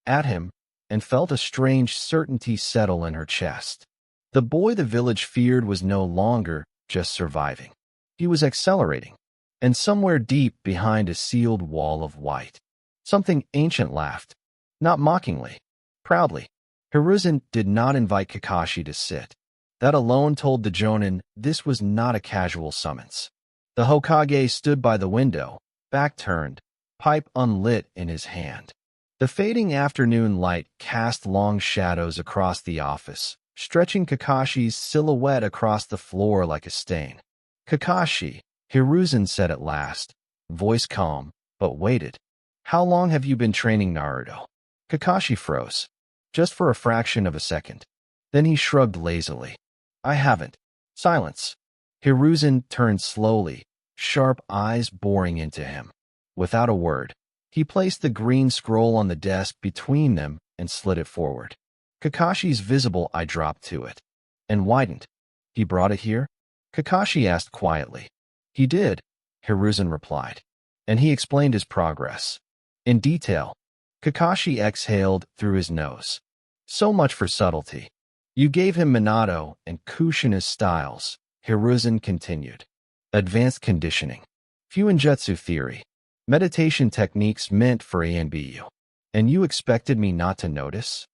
Speaker 2: at him, and felt a strange certainty settle in her chest. The boy the village feared was no longer just surviving. He was accelerating, and somewhere deep behind a sealed wall of white, something ancient laughed, not mockingly, proudly. Hiruzen did not invite Kakashi to sit. That alone told the Jounin this was not a casual summons. The Hokage stood by the window, back turned, pipe unlit in his hand. The fading afternoon light cast long shadows across the office, stretching Kakashi's silhouette across the floor like a stain. Kakashi, Hiruzen said at last, voice calm, but weighted. How long have you been training Naruto? Kakashi froze. Just for a fraction of a second. Then he shrugged lazily. I haven't. Silence. Hiruzen turned slowly, sharp eyes boring into him. Without a word, he placed the green scroll on the desk between them and slid it forward. Kakashi's visible eye dropped to it and widened. He brought it here? Kakashi asked quietly. He did, Hiruzen replied, and he explained his progress. In detail. Kakashi exhaled through his nose. So much for subtlety. You gave him Minato and Kushina's styles, Hiruzen continued. Advanced conditioning. Fuinjutsu theory. Meditation techniques meant for ANBU. And you expected me not to notice?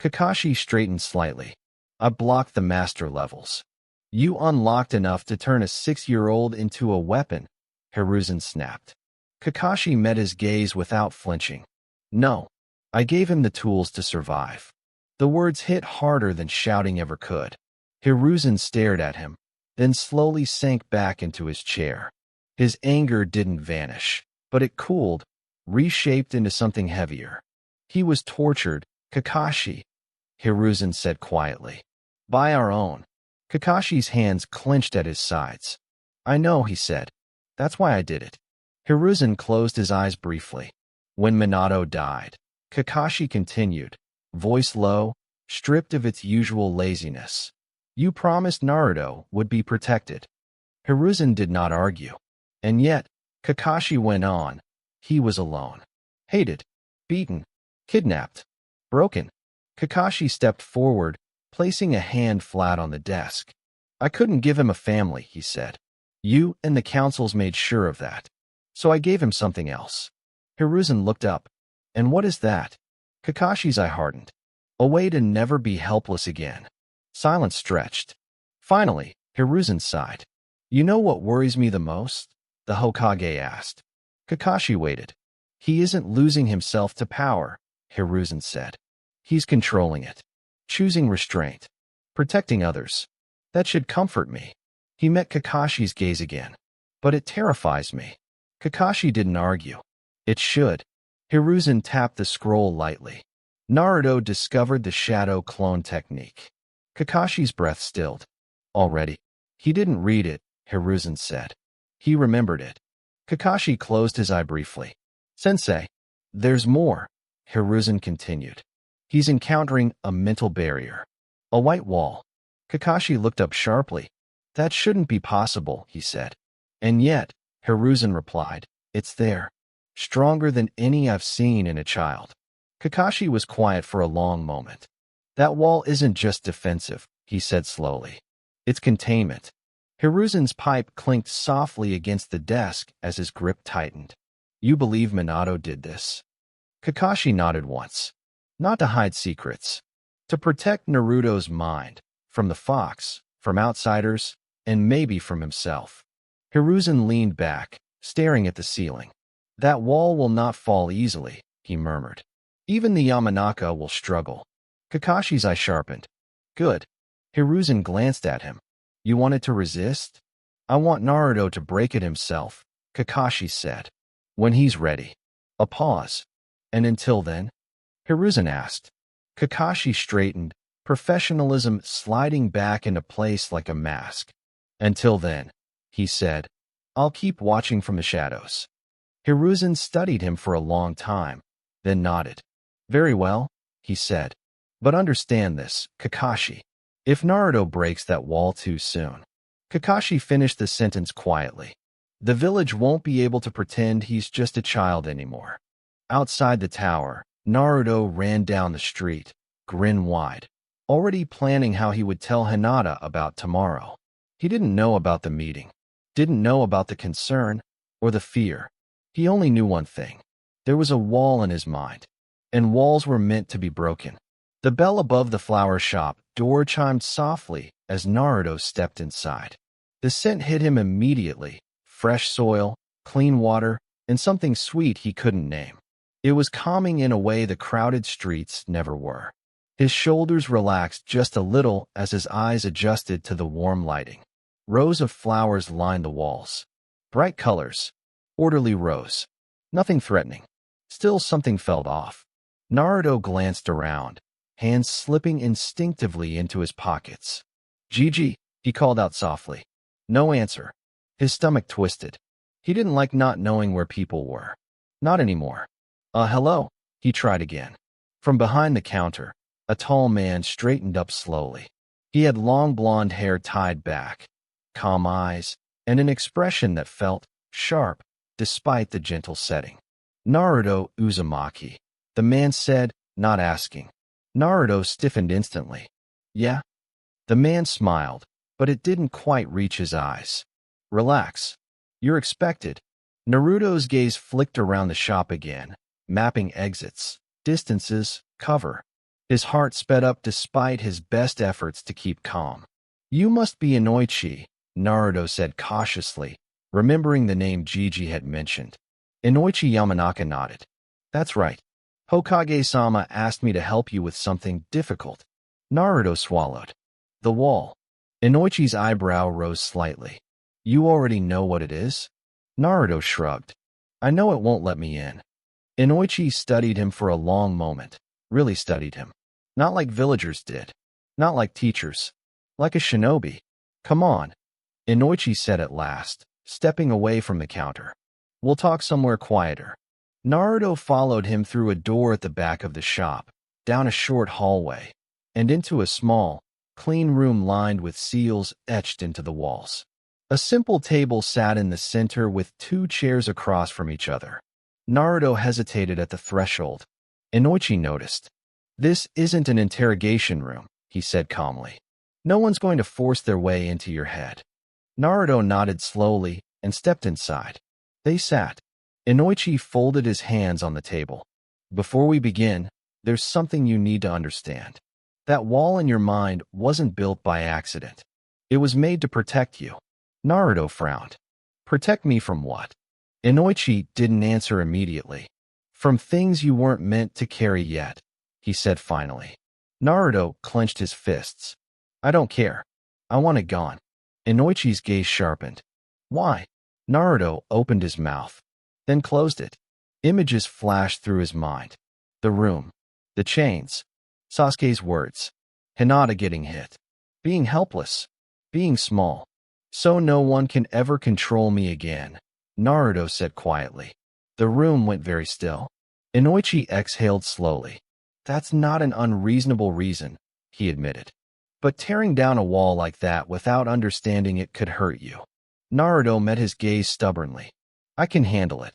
Speaker 2: Kakashi straightened slightly. I blocked the master levels. You unlocked enough to turn a 6-year-old into a weapon, Hiruzen snapped. Kakashi met his gaze without flinching. No, I gave him the tools to survive. The words hit harder than shouting ever could. Hiruzen stared at him, then slowly sank back into his chair. His anger didn't vanish, but it cooled, reshaped into something heavier. He was tortured, Kakashi, Hiruzen said quietly. By our own. Kakashi's hands clenched at his sides. I know, he said. That's why I did it. Hiruzen closed his eyes briefly. When Minato died, Kakashi continued, voice low, stripped of its usual laziness. You promised Naruto would be protected. Hiruzen did not argue. And yet, Kakashi went on, he was alone. Hated, beaten, kidnapped, broken. Kakashi stepped forward, placing a hand flat on the desk. I couldn't give him a family, he said. You and the councils made sure of that. So I gave him something else. Hiruzen looked up. And what is that? Kakashi's eye hardened. A way to never be helpless again. Silence stretched. Finally, Hiruzen sighed. You know what worries me the most? The Hokage asked. Kakashi waited. He isn't losing himself to power, Hiruzen said. He's controlling it. Choosing restraint. Protecting others. That should comfort me. He met Kakashi's gaze again. But it terrifies me. Kakashi didn't argue. It should. Hiruzen tapped the scroll lightly. Naruto discovered the shadow clone technique. Kakashi's breath stilled. Already. He didn't read it, Hiruzen said. He remembered it. Kakashi closed his eye briefly. Sensei, there's more, Hiruzen continued. He's encountering a mental barrier. A white wall. Kakashi looked up sharply. That shouldn't be possible, he said. And yet, Hiruzen replied, it's there. Stronger than any I've seen in a child. Kakashi was quiet for a long moment. That wall isn't just defensive, he said slowly. It's containment. Hiruzen's pipe clinked softly against the desk as his grip tightened. You believe Minato did this? Kakashi nodded once. Not to hide secrets. To protect Naruto's mind. From the fox, from outsiders, and maybe from himself. Hiruzen leaned back, staring at the ceiling. That wall will not fall easily, he murmured. Even the Yamanaka will struggle. Kakashi's eye sharpened. Good. Hiruzen glanced at him. You wanted to resist? I want Naruto to break it himself, Kakashi said. When he's ready. A pause. And until then? Hiruzen asked. Kakashi straightened, professionalism sliding back into place like a mask. Until then, he said, I'll keep watching from the shadows. Hiruzen studied him for a long time, then nodded. Very well, he said. But understand this, Kakashi. If Naruto breaks that wall too soon. Kakashi finished the sentence quietly. The village won't be able to pretend he's just a child anymore. Outside the tower, Naruto ran down the street, grin wide, already planning how he would tell Hinata about tomorrow. He didn't know about the meeting, didn't know about the concern or the fear. He only knew one thing. There was a wall in his mind, and walls were meant to be broken. The bell above the flower shop door chimed softly as Naruto stepped inside. The scent hit him immediately, fresh soil, clean water, and something sweet he couldn't name. It was calming in a way the crowded streets never were. His shoulders relaxed just a little as his eyes adjusted to the warm lighting. Rows of flowers lined the walls. Bright colors. Orderly rows. Nothing threatening. Still something felt off. Naruto glanced around, hands slipping instinctively into his pockets. Gigi, he called out softly. No answer. His stomach twisted. He didn't like not knowing where people were. Not anymore. Hello, he tried again. From behind the counter, a tall man straightened up slowly. He had long blonde hair tied back, calm eyes, and an expression that felt sharp despite the gentle setting. Naruto Uzumaki, the man said, not asking. Naruto stiffened instantly. Yeah? The man smiled, but it didn't quite reach his eyes. Relax. You're expected. Naruto's gaze flicked around the shop again, mapping exits, distances, cover. His heart sped up despite his best efforts to keep calm. You must be Inoichi, Naruto said cautiously, remembering the name Gigi had mentioned. Inoichi Yamanaka nodded. That's right. Hokage-sama asked me to help you with something difficult. Naruto swallowed. The wall. Inoichi's eyebrow rose slightly. You already know what it is? Naruto shrugged. I know it won't let me in. Inoichi studied him for a long moment. Really studied him. Not like villagers did. Not like teachers. Like a shinobi. Come on. Inoichi said at last, stepping away from the counter. We'll talk somewhere quieter. Naruto followed him through a door at the back of the shop, down a short hallway, and into a small, clean room lined with seals etched into the walls. A simple table sat in the center with 2 chairs across from each other. Naruto hesitated at the threshold. Inoichi noticed. This isn't an interrogation room, he said calmly. No one's going to force their way into your head. Naruto nodded slowly and stepped inside. They sat. Inoichi folded his hands on the table. Before we begin, there's something you need to understand. That wall in your mind wasn't built by accident. It was made to protect you. Naruto frowned. Protect me from what? Inoichi didn't answer immediately. From things you weren't meant to carry yet, he said finally. Naruto clenched his fists. I don't care. I want it gone. Inoichi's gaze sharpened. Why? Naruto opened his mouth, then closed it. Images flashed through his mind. The room. The chains. Sasuke's words. Hinata getting hit. Being helpless. Being small. So no one can ever control me again, Naruto said quietly. The room went very still. Inoichi exhaled slowly. That's not an unreasonable reason, he admitted. But tearing down a wall like that without understanding it could hurt you. Naruto met his gaze stubbornly. I can handle it.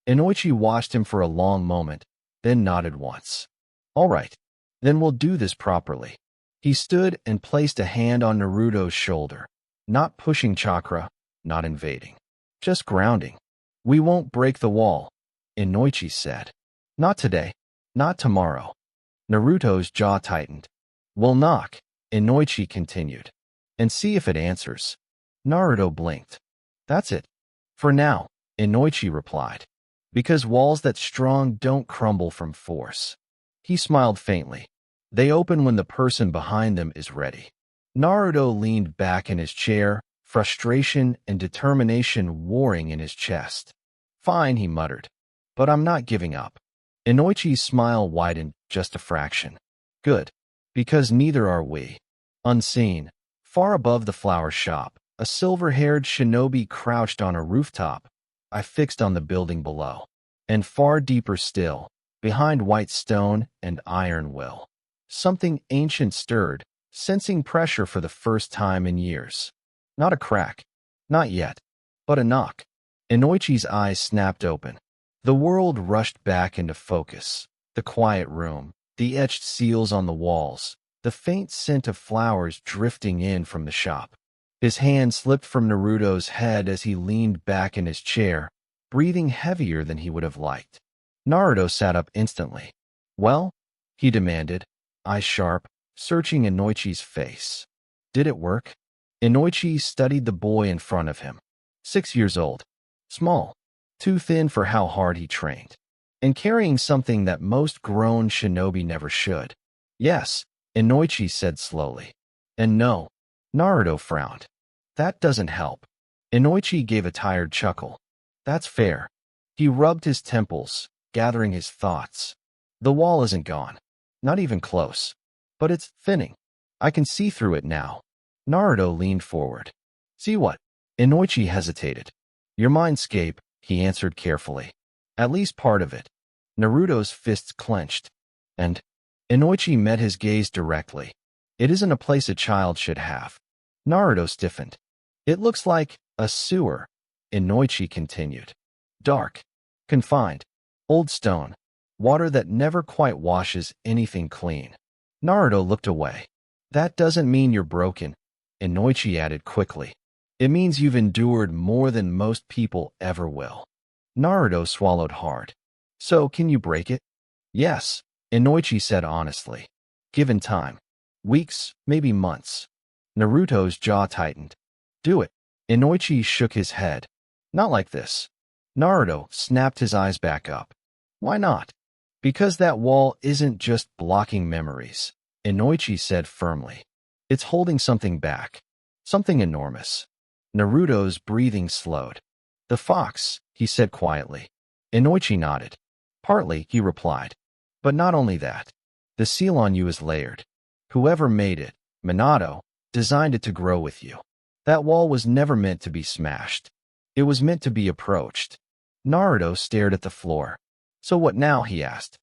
Speaker 2: Inoichi watched him for a long moment, then nodded once. All right, then we'll do this properly. He stood and placed a hand on Naruto's shoulder, not pushing chakra, not invading, just grounding. We won't break the wall, Inoichi said. Not today, not tomorrow. Naruto's jaw tightened. We'll knock, Inoichi continued, and see if it answers. Naruto blinked. That's it. For now, Inoichi replied. Because walls that strong don't crumble from force. He smiled faintly. They open when the person behind them is ready. Naruto leaned back in his chair, frustration and determination warring in his chest. Fine, he muttered. But I'm not giving up. Inoichi's smile widened just a fraction. Good. Because neither are we. Unseen, far above the flower shop, a silver-haired shinobi crouched on a rooftop. I fixed on the building below. And far deeper still, behind white stone and iron will. Something ancient stirred, sensing pressure for the first time in years. Not a crack. Not yet. But a knock. Inoichi's eyes snapped open. The world rushed back into focus. The quiet room, the etched seals on the walls, the faint scent of flowers drifting in from the shop. His hand slipped from Naruto's head as he leaned back in his chair, breathing heavier than he would have liked. Naruto sat up instantly. Well? He demanded, eyes sharp, searching Inoichi's face. Did it work? Inoichi studied the boy in front of him. 6 years old. Small. Too thin for how hard he trained. And carrying something that most grown shinobi never should. Yes, Inoichi said slowly. And no. Naruto frowned. That doesn't help. Inoichi gave a tired chuckle. That's fair. He rubbed his temples, gathering his thoughts. The wall isn't gone. Not even close. But it's thinning. I can see through it now. Naruto leaned forward. See what? Inoichi hesitated. Your mindscape, he answered carefully. At least part of it. Naruto's fists clenched. And Inoichi met his gaze directly. It isn't a place a child should have. Naruto stiffened. It looks like a sewer, Inoichi continued. Dark. Confined. Old stone. Water that never quite washes anything clean. Naruto looked away. That doesn't mean you're broken, Inoichi added quickly. It means you've endured more than most people ever will. Naruto swallowed hard. So, can you break it? Yes, Inoichi said honestly. Given time. Weeks, maybe months. Naruto's jaw tightened. Do it. Inoichi shook his head. Not like this. Naruto snapped his eyes back up. Why not? Because that wall isn't just blocking memories, Inoichi said firmly. It's holding something back. Something enormous. Naruto's breathing slowed. The fox, he said quietly. Inoichi nodded. Partly, he replied. But not only that. The seal on you is layered. Whoever made it, Minato, designed it to grow with you. That wall was never meant to be smashed. It was meant to be approached. Naruto stared at the floor. So what now, he asked.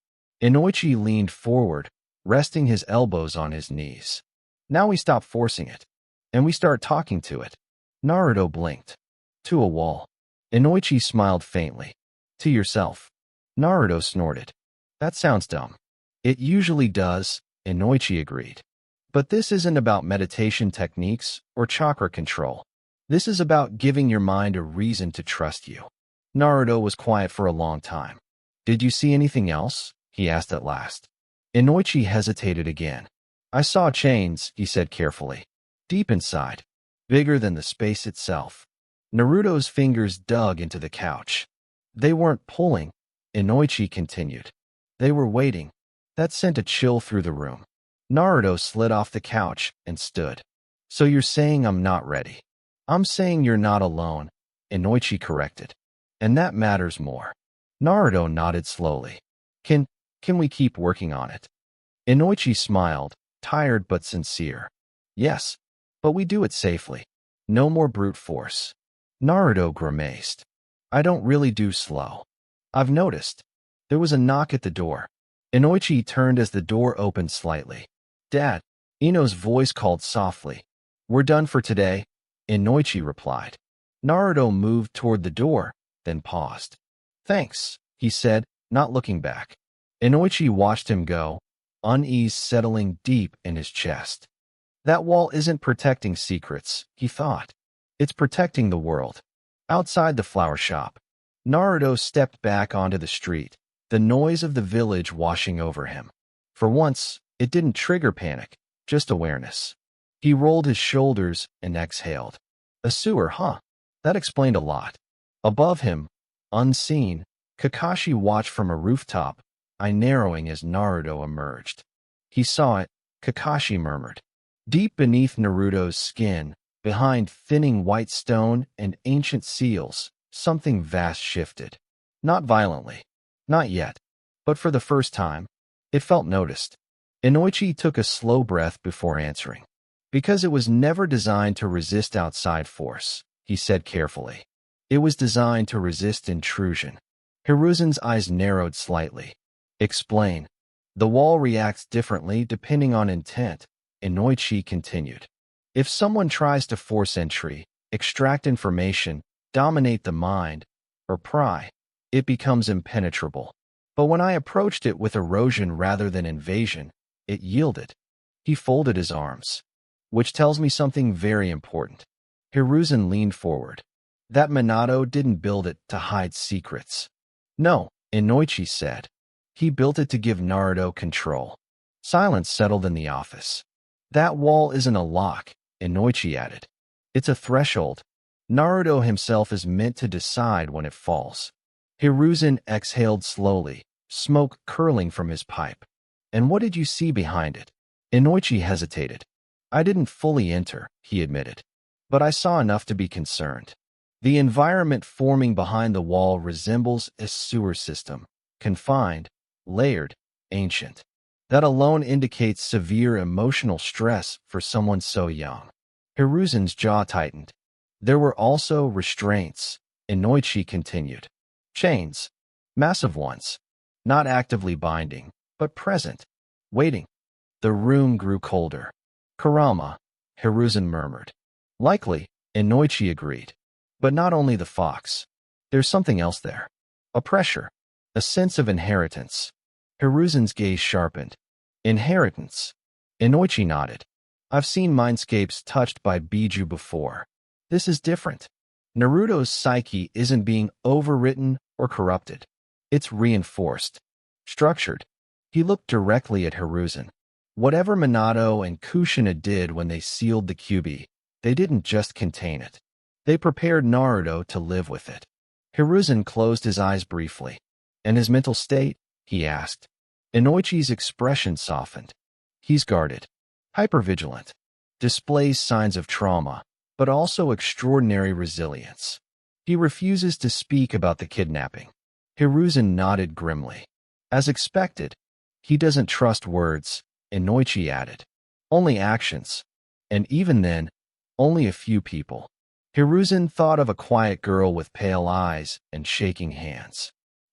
Speaker 2: Inoichi leaned forward, resting his elbows on his knees. Now we stop forcing it. And we start talking to it. Naruto blinked. To a wall. Inoichi smiled faintly. To yourself. Naruto snorted. That sounds dumb. It usually does, Inoichi agreed. But this isn't about meditation techniques or chakra control. This is about giving your mind a reason to trust you. Naruto was quiet for a long time. Did you see anything else? He asked at last. Inoichi hesitated again. I saw chains, he said carefully. Deep inside. Bigger than the space itself. Naruto's fingers dug into the couch. They weren't pulling, Inoichi continued. They were waiting. That sent a chill through the room. Naruto slid off the couch and stood. So you're saying I'm not ready? I'm saying you're not alone, Inoichi corrected. And that matters more. Naruto nodded slowly. Can we keep working on it? Inoichi smiled, tired but sincere. Yes, but we do it safely. No more brute force. Naruto grimaced. I don't really do slow. I've noticed. There was a knock at the door. Inoichi turned as the door opened slightly. Dad, Ino's voice called softly. We're done for today, Inoichi replied. Naruto moved toward the door, then paused. Thanks, he said, not looking back. Inoichi watched him go, unease settling deep in his chest. That wall isn't protecting secrets, he thought. It's protecting the world. Outside the flower shop, Naruto stepped back onto the street, the noise of the village washing over him. For once, it didn't trigger panic, just awareness. He rolled his shoulders and exhaled. A sewer, huh? That explained a lot. Above him, unseen, Kakashi watched from a rooftop, eye narrowing as Naruto emerged. He saw it, Kakashi murmured. Deep beneath Naruto's skin, behind thinning white stone and ancient seals, something vast shifted. Not violently. Not yet. But for the first time, it felt noticed. Inoichi took a slow breath before answering. Because it was never designed to resist outside force, he said carefully. It was designed to resist intrusion. Hiruzen's eyes narrowed slightly. Explain. The wall reacts differently depending on intent, Inoichi continued. If someone tries to force entry, extract information, dominate the mind, or pry, it becomes impenetrable. But when I approached it with erosion rather than invasion, it yielded. He folded his arms. Which tells me something very important. Hiruzen leaned forward. That Minato didn't build it to hide secrets. No, Inoichi said. He built it to give Naruto control. Silence settled in the office. That wall isn't a lock, Inoichi added. It's a threshold. Naruto himself is meant to decide when it falls. Hiruzen exhaled slowly, smoke curling from his pipe. And what did you see behind it? Inoichi hesitated. I didn't fully enter, he admitted. But I saw enough to be concerned. The environment forming behind the wall resembles a sewer system, confined, layered, ancient. That alone indicates severe emotional stress for someone so young. Hiruzen's jaw tightened. There were also restraints, Inoichi continued. Chains. Massive ones. Not actively binding, but present. Waiting. The room grew colder. Kurama, Hiruzen murmured. Likely, Inoichi agreed. But not only the fox. There's something else there. A pressure. A sense of inheritance. Hiruzen's gaze sharpened. Inheritance. Inoichi nodded. I've seen mindscapes touched by Biju before. This is different. Naruto's psyche isn't being overwritten or corrupted. It's reinforced. Structured. He looked directly at Hiruzen. Whatever Minato and Kushina did when they sealed the Kyuubi, they didn't just contain it. They prepared Naruto to live with it. Hiruzen closed his eyes briefly. And his mental state? He asked. Inoichi's expression softened. He's guarded. Hypervigilant. Displays signs of trauma, but also extraordinary resilience. He refuses to speak about the kidnapping. Hiruzen nodded grimly. As expected, he doesn't trust words, Inoichi added. Only actions. And even then, only a few people. Hiruzen thought of a quiet girl with pale eyes and shaking hands.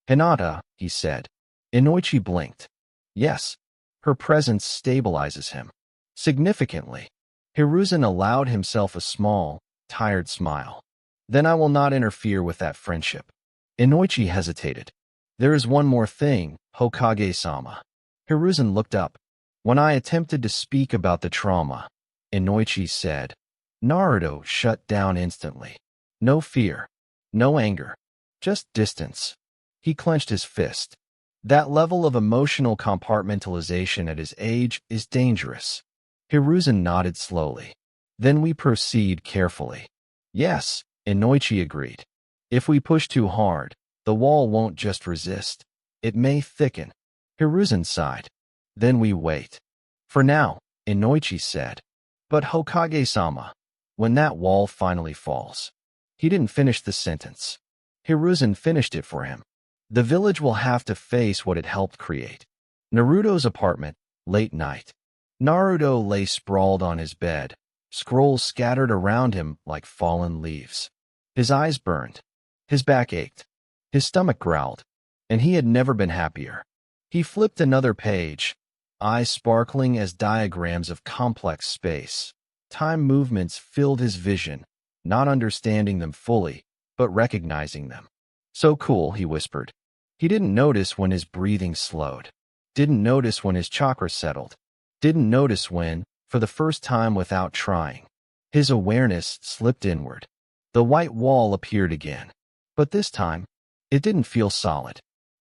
Speaker 2: Hinata, he said. Inoichi blinked. Yes, her presence stabilizes him. Significantly. Hiruzen allowed himself a small, tired smile. Then I will not interfere with that friendship. Inoichi hesitated. There is one more thing, Hokage-sama. Hiruzen looked up. When I attempted to speak about the trauma, Inoichi said. Naruto shut down instantly. No fear. No anger. Just distance. He clenched his fist. That level of emotional compartmentalization at his age is dangerous. Hiruzen nodded slowly. Then we proceed carefully. Yes, Inoichi agreed. If we push too hard, the wall won't just resist. It may thicken. Hiruzen sighed. Then we wait. For now, Inoichi said. But Hokage-sama, when that wall finally falls. He didn't finish the sentence. Hiruzen finished it for him. The village will have to face what it helped create. Naruto's apartment, Late night. Naruto lay sprawled on his bed, scrolls scattered around him like fallen leaves. His eyes burned. His back ached. His stomach growled. And he had never been happier. He flipped another page, eyes sparkling as diagrams of complex space. Time movements filled his vision, not understanding them fully, but recognizing them. So cool, he whispered. He didn't notice when his breathing slowed. Didn't notice when his chakra settled. Didn't notice when, for the first time without trying, his awareness slipped inward. The white wall appeared again. But this time, it didn't feel solid.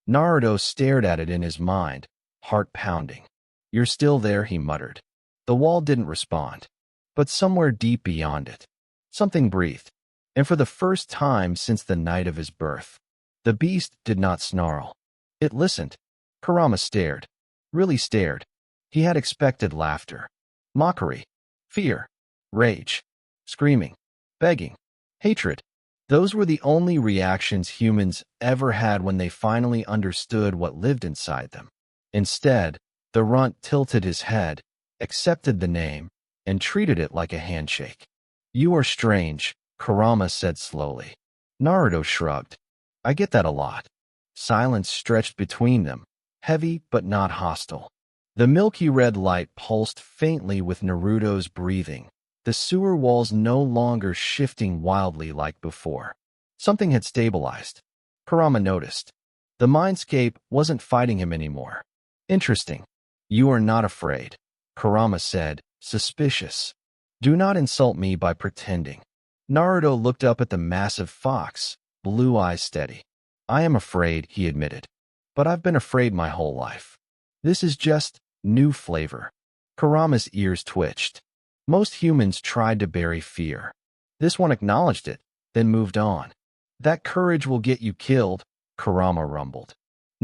Speaker 2: Naruto stared at it in his mind, heart pounding. "You're still there," he muttered. The wall didn't respond. But somewhere deep beyond it, something breathed. And for the first time since the night of his birth, the beast did not snarl. It listened. Kurama stared. Really stared. He had expected laughter, mockery, fear, rage, screaming, begging, hatred. Those were the only reactions humans ever had when they finally understood what lived inside them. Instead, the runt tilted his head, accepted the name, and treated it like a handshake. "You are strange," Kurama said slowly. Naruto shrugged. "I get that a lot." Silence stretched between them, heavy but not hostile. The milky red light pulsed faintly with Naruto's breathing, the sewer walls no longer shifting wildly like before. Something had stabilized. Kurama noticed. The mindscape wasn't fighting him anymore. "Interesting. You are not afraid," Kurama said, suspicious. "Do not insult me by pretending." Naruto looked up at the massive fox, blue eyes steady. "I am afraid," he admitted. "But I've been afraid my whole life. This is just new flavor." Kurama's ears twitched. Most humans tried to bury fear. This one acknowledged it, then moved on. "That courage will get you killed," Kurama rumbled.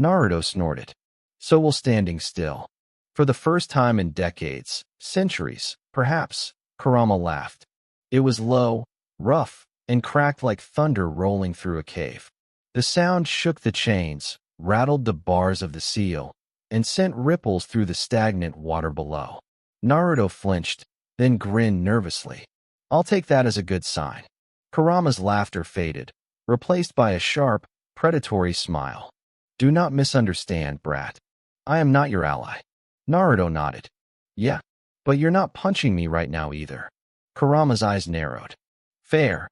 Speaker 2: Naruto snorted. "So will standing still." For the first time in decades, centuries, perhaps, Kurama laughed. It was low, rough, and cracked like thunder rolling through a cave. The sound shook the chains, rattled the bars of the seal, and sent ripples through the stagnant water below. Naruto flinched, then grinned nervously. "I'll take that as a good sign." Kurama's laughter faded, replaced by a sharp, predatory smile. "Do not misunderstand, brat. I am not your ally." Naruto nodded. "Yeah, but you're not punching me right now either." Kurama's eyes narrowed. "Fair."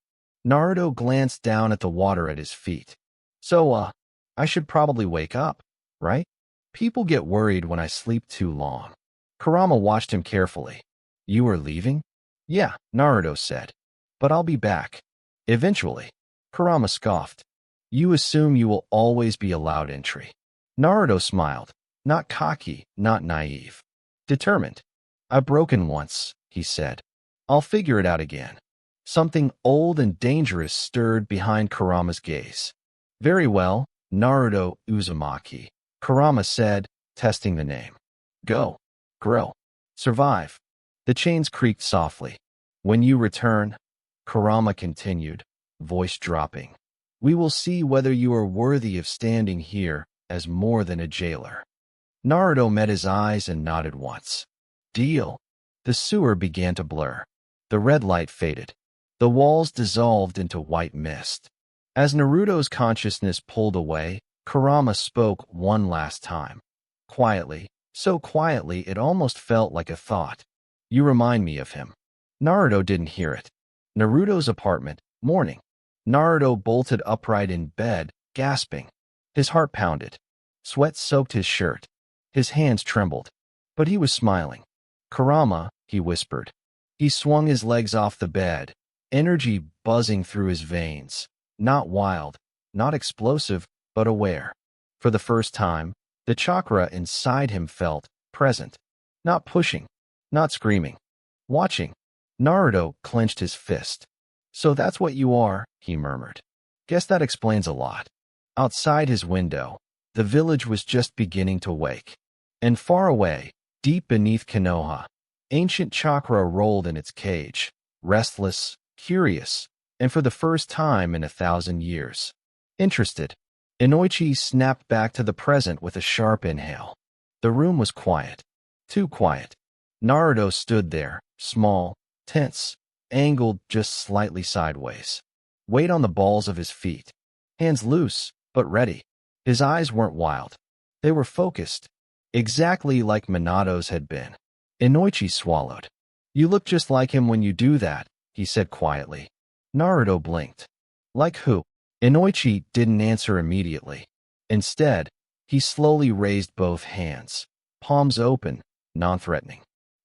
Speaker 2: Naruto glanced down at the water at his feet. "So, I should probably wake up, right? People get worried when I sleep too long." Kurama watched him carefully. "You are leaving?" "Yeah," Naruto said. "But I'll be back. Eventually." Kurama scoffed. "You assume you will always be allowed entry." Naruto smiled. Not cocky, not naive. Determined. "I've broken once," he said. "I'll figure it out again." Something old and dangerous stirred behind Kurama's gaze. "Very well, Naruto Uzumaki," Kurama said, testing the name. "Go. Grow. Survive." The chains creaked softly. "When you return," Kurama continued, voice dropping, "we will see whether you are worthy of standing here as more than a jailer." Naruto met his eyes and nodded once. "Deal." The sewer began to blur. The red light faded. The walls dissolved into white mist. As Naruto's consciousness pulled away, Kurama spoke one last time. Quietly, so quietly it almost felt like a thought. "You remind me of him." Naruto didn't hear it. Naruto's apartment, morning. Naruto bolted upright in bed, gasping. His heart pounded. Sweat soaked his shirt. His hands trembled. But he was smiling. "Kurama," he whispered. He swung his legs off the bed, energy buzzing through his veins. Not wild, not explosive, but aware. For the first time, the chakra inside him felt present. Not pushing, not screaming. Watching. Naruto clenched his fist. "So that's what you are," he murmured. "Guess that explains a lot." Outside his window, the village was just beginning to wake. And far away, deep beneath Konoha, ancient chakra rolled in its cage, restless, curious, and for the first time in 1,000 years, interested. Inoichi snapped back to the present with a sharp inhale. The room was quiet. Too quiet. Naruto stood there, small, tense, angled just slightly sideways. Weight on the balls of his feet. Hands loose, but ready. His eyes weren't wild. They were focused, exactly like Minato's had been. Inoichi swallowed. You look just like him when you do that, he said quietly. Naruto blinked. Like who? Inoichi didn't answer immediately. Instead, he slowly raised both hands, palms open, non-threatening.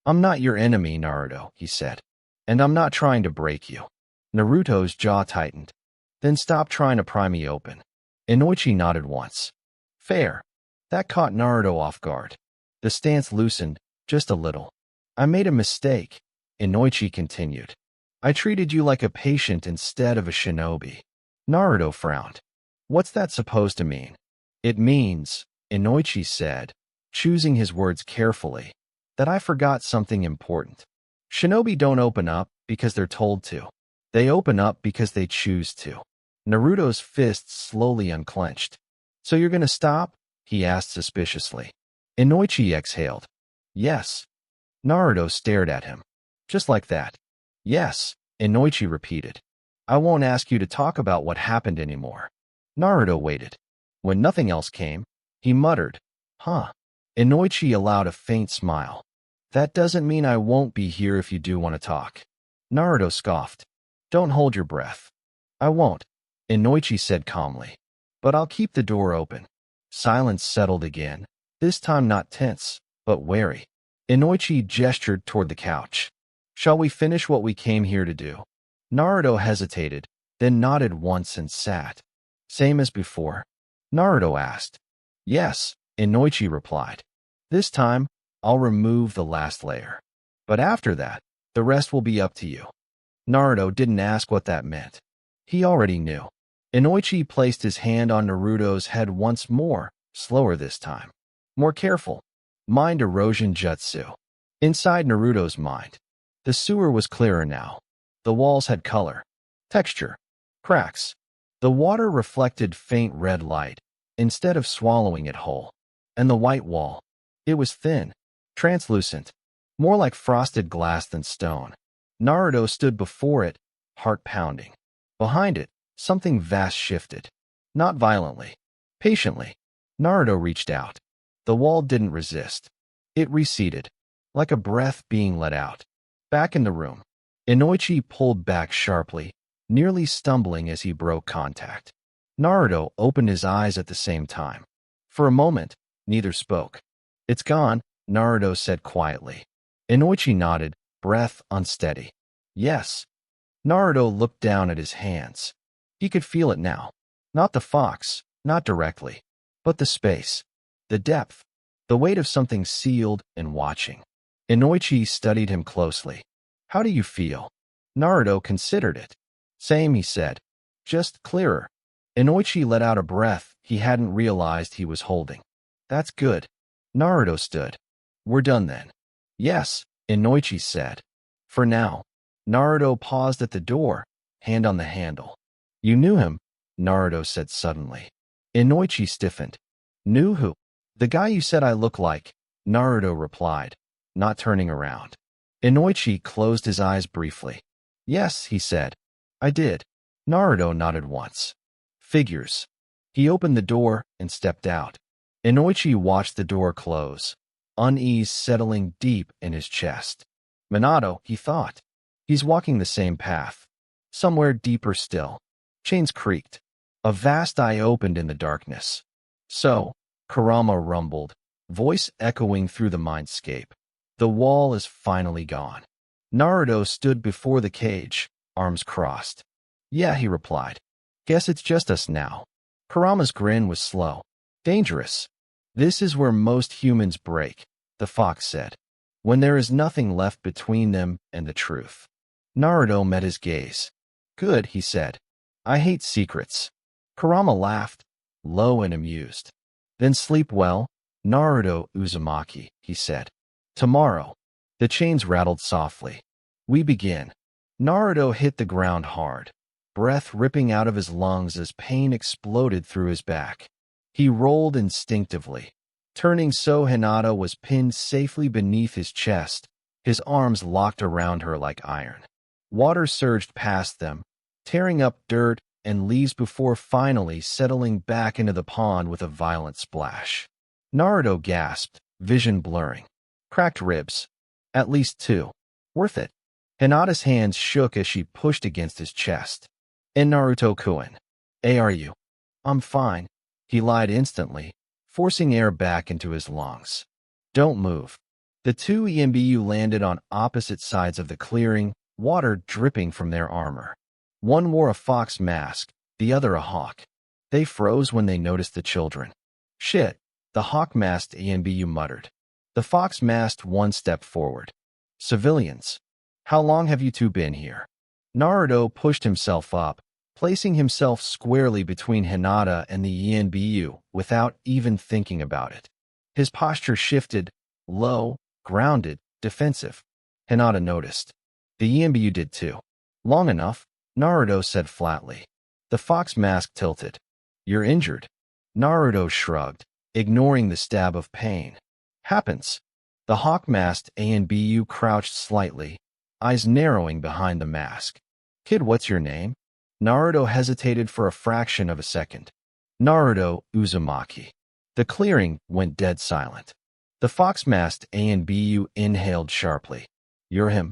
Speaker 2: I'm not your enemy, Naruto, he said. And I'm not trying to break you. Naruto's jaw tightened. Then stop trying to pry me open. Inoichi nodded once. Fair. That caught Naruto off guard. The stance loosened, just a little. I made a mistake, Inoichi continued. I treated you like a patient instead of a shinobi. Naruto frowned. What's that supposed to mean? It means, Inoichi said, choosing his words carefully, that I forgot something important. Shinobi don't open up because they're told to. They open up because they choose to. Naruto's fists slowly unclenched. So you're gonna stop? He asked suspiciously. Inoichi exhaled. Yes. Naruto stared at him. Just like that. Yes, Inoichi repeated. I won't ask you to talk about what happened anymore. Naruto waited. When nothing else came, he muttered, Huh. Inoichi allowed a faint smile. That doesn't mean I won't be here if you do want to talk. Naruto scoffed. Don't hold your breath. I won't, Inoichi said calmly. But I'll keep the door open. Silence settled again, this time not tense, but wary. Inoichi gestured toward the couch. Shall we finish what we came here to do? Naruto hesitated, then nodded once and sat. Same as before? Naruto asked. Yes, Inoichi replied. This time, I'll remove the last layer. But after that, the rest will be up to you. Naruto didn't ask what that meant. He already knew. Inoichi placed his hand on Naruto's head once more, slower this time. More careful. Mind erosion jutsu. Inside Naruto's mind, the sewer was clearer now. The walls had color, texture, cracks. The water reflected faint red light, instead of swallowing it whole. And the white wall, it was thin, translucent, more like frosted glass than stone. Naruto stood before it, heart pounding. Behind it, something vast shifted. Not violently, patiently. Naruto reached out. The wall didn't resist. It receded, like a breath being let out. Back in the room, Inoichi pulled back sharply, nearly stumbling as he broke contact. Naruto opened his eyes at the same time. For a moment, neither spoke. It's gone, Naruto said quietly. Inoichi nodded, breath unsteady. Yes. Naruto looked down at his hands. He could feel it now. Not the fox, not directly, but the space, the depth, the weight of something sealed and watching. Inoichi studied him closely. How do you feel? Naruto considered it. Same, he said. Just clearer. Inoichi let out a breath he hadn't realized he was holding. That's good. Naruto stood. We're done then. Yes, Inoichi said. For now. Naruto paused at the door, hand on the handle. You knew him, Naruto said suddenly. Inoichi stiffened. Knew who? The guy you said I look like, Naruto replied, not turning around. Inoichi closed his eyes briefly. Yes, he said. I did. Naruto nodded once. Figures. He opened the door and stepped out. Inoichi watched the door close, unease settling deep in his chest. Minato, he thought. He's walking the same path. Somewhere deeper still. Chains creaked. A vast eye opened in the darkness. So, Kurama rumbled, voice echoing through the mindscape. The wall is finally gone. Naruto stood before the cage, arms crossed. Yeah, he replied. Guess it's just us now. Kurama's grin was slow. Dangerous. This is where most humans break, the fox said. When there is nothing left between them and the truth. Naruto met his gaze. Good, he said. I hate secrets. Kurama laughed, low and amused. Then sleep well, Naruto Uzumaki, he said. Tomorrow. The chains rattled softly. We begin. Naruto hit the ground hard, breath ripping out of his lungs as pain exploded through his back. He rolled instinctively, Turning so Hinata was pinned safely beneath his chest, his arms locked around her like iron. Water surged past them, tearing up dirt and leaves before finally settling back into the pond with a violent splash. Naruto gasped, vision blurring. Cracked ribs. At least 2. Worth it. Hinata's hands shook as she pushed against his chest. And Naruto-kun. Are you? I'm fine. He lied instantly, forcing air back into his lungs. Don't move. The two EMBU landed on opposite sides of the clearing, water dripping from their armor. One wore a fox mask, the other a hawk. They froze when they noticed the children. Shit, the hawk-masked EMBU muttered. The fox-masked one stepped forward. Civilians. How long have you two been here? Naruto pushed himself up, placing himself squarely between Hinata and the ENBU without even thinking about it. His posture shifted, low, grounded, defensive. Hinata noticed. The EMBU did too. Long enough, Naruto said flatly. The fox mask tilted. You're injured. Naruto shrugged, ignoring the stab of pain. Happens. The hawk-masked ANBU crouched slightly, eyes narrowing behind the mask. Kid, what's your name? Naruto hesitated for a fraction of a second. Naruto Uzumaki. The clearing went dead silent. The fox-masked ANBU inhaled sharply. You're him.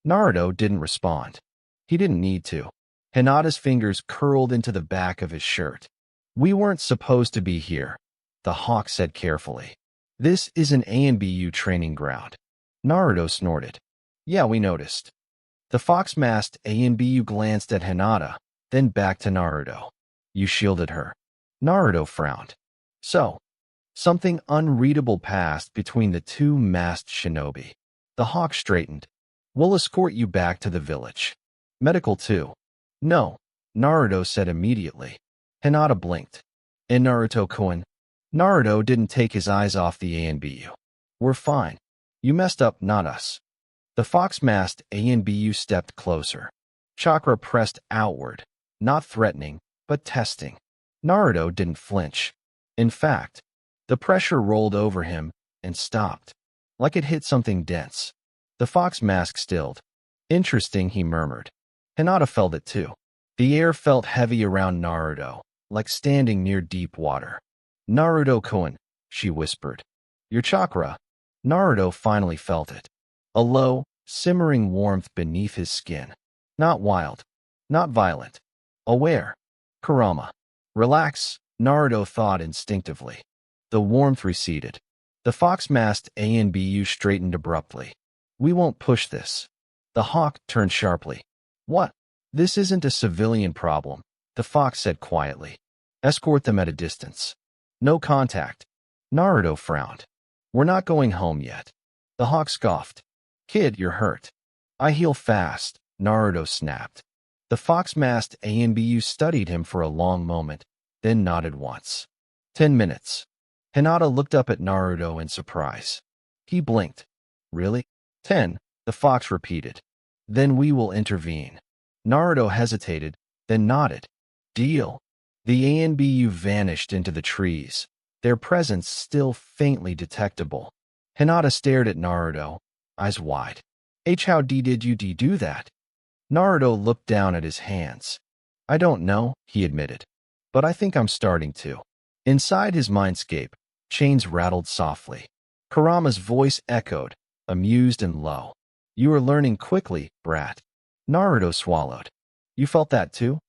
Speaker 2: Naruto didn't respond. He didn't need to. Hinata's fingers curled into the back of his shirt. We weren't supposed to be here, the hawk said carefully. This is an ANBU training ground. Naruto snorted. Yeah, we noticed. The fox-masked ANBU glanced at Hinata, then back to Naruto. You shielded her. Naruto frowned. So, something unreadable passed between the two masked shinobi. The hawk straightened. We'll escort you back to the village. Medical too. No, Naruto said immediately. Hinata blinked. And Naruto-kun? Naruto didn't take his eyes off the ANBU. We're fine. You messed up, not us. The fox-masked ANBU stepped closer. Chakra pressed outward, not threatening, but testing. Naruto didn't flinch. In fact, the pressure rolled over him and stopped, like it hit something dense. The fox mask stilled. Interesting, he murmured. Hinata felt it too. The air felt heavy around Naruto, like standing near deep water. Naruto-kun, she whispered. Your chakra. Naruto finally felt it. A low, simmering warmth beneath his skin. Not wild. Not violent. Aware. Kurama. Relax, Naruto thought instinctively. The warmth receded. The fox-masked ANBU straightened abruptly. We won't push this. The hawk turned sharply. What? This isn't a civilian problem, the fox said quietly. Escort them at a distance. No contact. Naruto frowned. We're not going home yet. The hawk scoffed. Kid, you're hurt. I heal fast, Naruto snapped. The fox-masked ANBU studied him for a long moment, then nodded once. 10 minutes. Hinata looked up at Naruto in surprise. He blinked. Really? 10, the fox repeated. Then we will intervene. Naruto hesitated, then nodded. Deal. The ANBU vanished into the trees, their presence still faintly detectable. Hinata stared at Naruto, eyes wide. How did you do that? Naruto looked down at his hands. I don't know, he admitted. But I think I'm starting to. Inside his mindscape, chains rattled softly. Kurama's voice echoed, amused and low. You are learning quickly, brat. Naruto swallowed. You felt that too?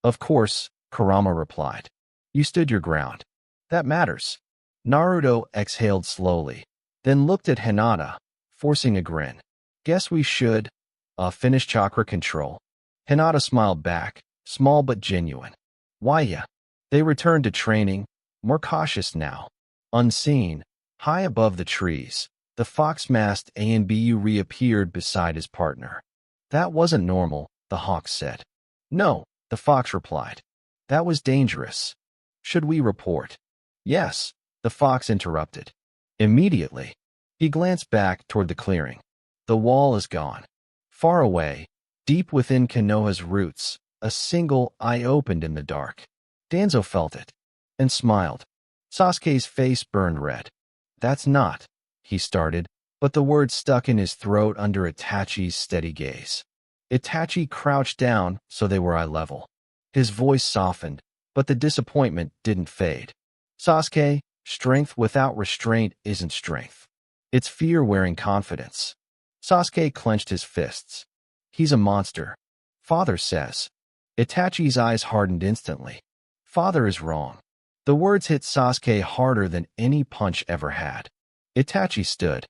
Speaker 2: Of course, Kurama replied. You stood your ground. That matters. Naruto exhaled slowly, then looked at Hinata, forcing a grin. Guess we should, finish chakra control. Hinata smiled back, small but genuine. Why ya? They returned to training, more cautious now. Unseen, high above the trees, the fox-masked ANBU reappeared beside his partner. That wasn't normal, the hawk said. No, the fox replied. That was dangerous. Should we report? Yes, the fox interrupted. Immediately, he glanced back toward the clearing. The wall is gone. Far away, deep within Konoha's roots, a single eye opened in the dark. Danzo felt it and smiled. Sasuke's face burned red. That's not, he started, but the word stuck in his throat under Itachi's steady gaze. Itachi crouched down so they were eye level. His voice softened, but the disappointment didn't fade. Sasuke, strength without restraint isn't strength. It's fear wearing confidence. Sasuke clenched his fists. He's a monster. Father says. Itachi's eyes hardened instantly. Father is wrong. The words hit Sasuke harder than any punch ever had. Itachi stood.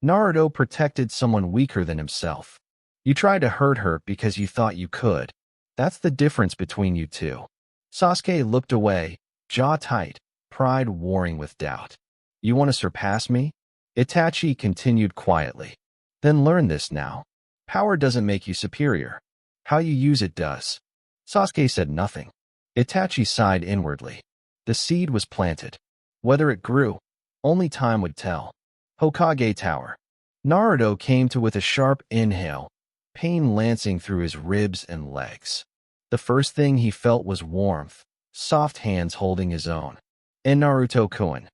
Speaker 2: Naruto protected someone weaker than himself. You tried to hurt her because you thought you could. That's the difference between you two. Sasuke looked away, jaw tight, pride warring with doubt. You want to surpass me? Itachi continued quietly. Then learn this now. Power doesn't make you superior. How you use it does. Sasuke said nothing. Itachi sighed inwardly. The seed was planted. Whether it grew, only time would tell. Hokage Tower. Naruto came to with a sharp inhale, pain lancing through his ribs and legs. The first thing he felt was warmth, soft hands holding his own. And Naruto-kun.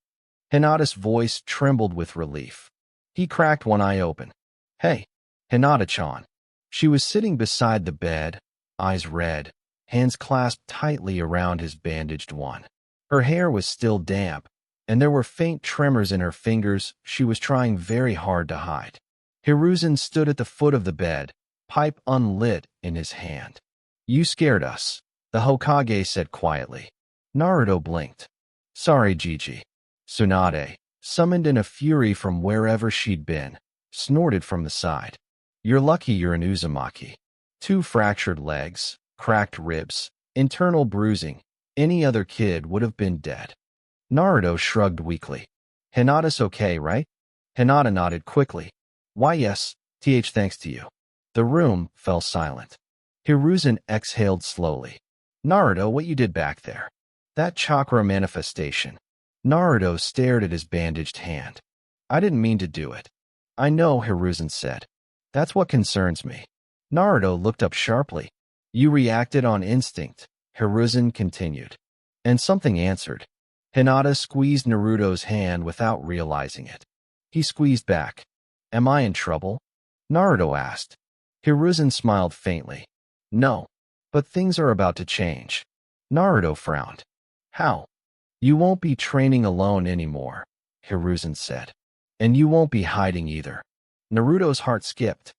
Speaker 2: Hinata's voice trembled with relief. He cracked one eye open. Hey, Hinata-chan. She was sitting beside the bed, eyes red, hands clasped tightly around his bandaged one. Her hair was still damp, and there were faint tremors in her fingers she was trying very hard to hide. Hiruzen stood at the foot of the bed, pipe unlit in his hand. You scared us, the Hokage said quietly. Naruto blinked. Sorry, Gigi. Tsunade, summoned in a fury from wherever she'd been, snorted from the side. You're lucky you're an Uzumaki. 2 fractured legs, cracked ribs, internal bruising. Any other kid would have been dead. Naruto shrugged weakly. Hinata's okay, right? Hinata nodded quickly. Why yes, thanks to you. The room fell silent. Hiruzen exhaled slowly. Naruto, what you did back there? That chakra manifestation. Naruto stared at his bandaged hand. I didn't mean to do it. I know, Hiruzen said. That's what concerns me. Naruto looked up sharply. You reacted on instinct, Hiruzen continued. And something answered. Hinata squeezed Naruto's hand without realizing it. He squeezed back. Am I in trouble? Naruto asked. Hiruzen smiled faintly. No, but things are about to change. Naruto frowned. How? You won't be training alone anymore, Hiruzen said. And you won't be hiding either. Naruto's heart skipped.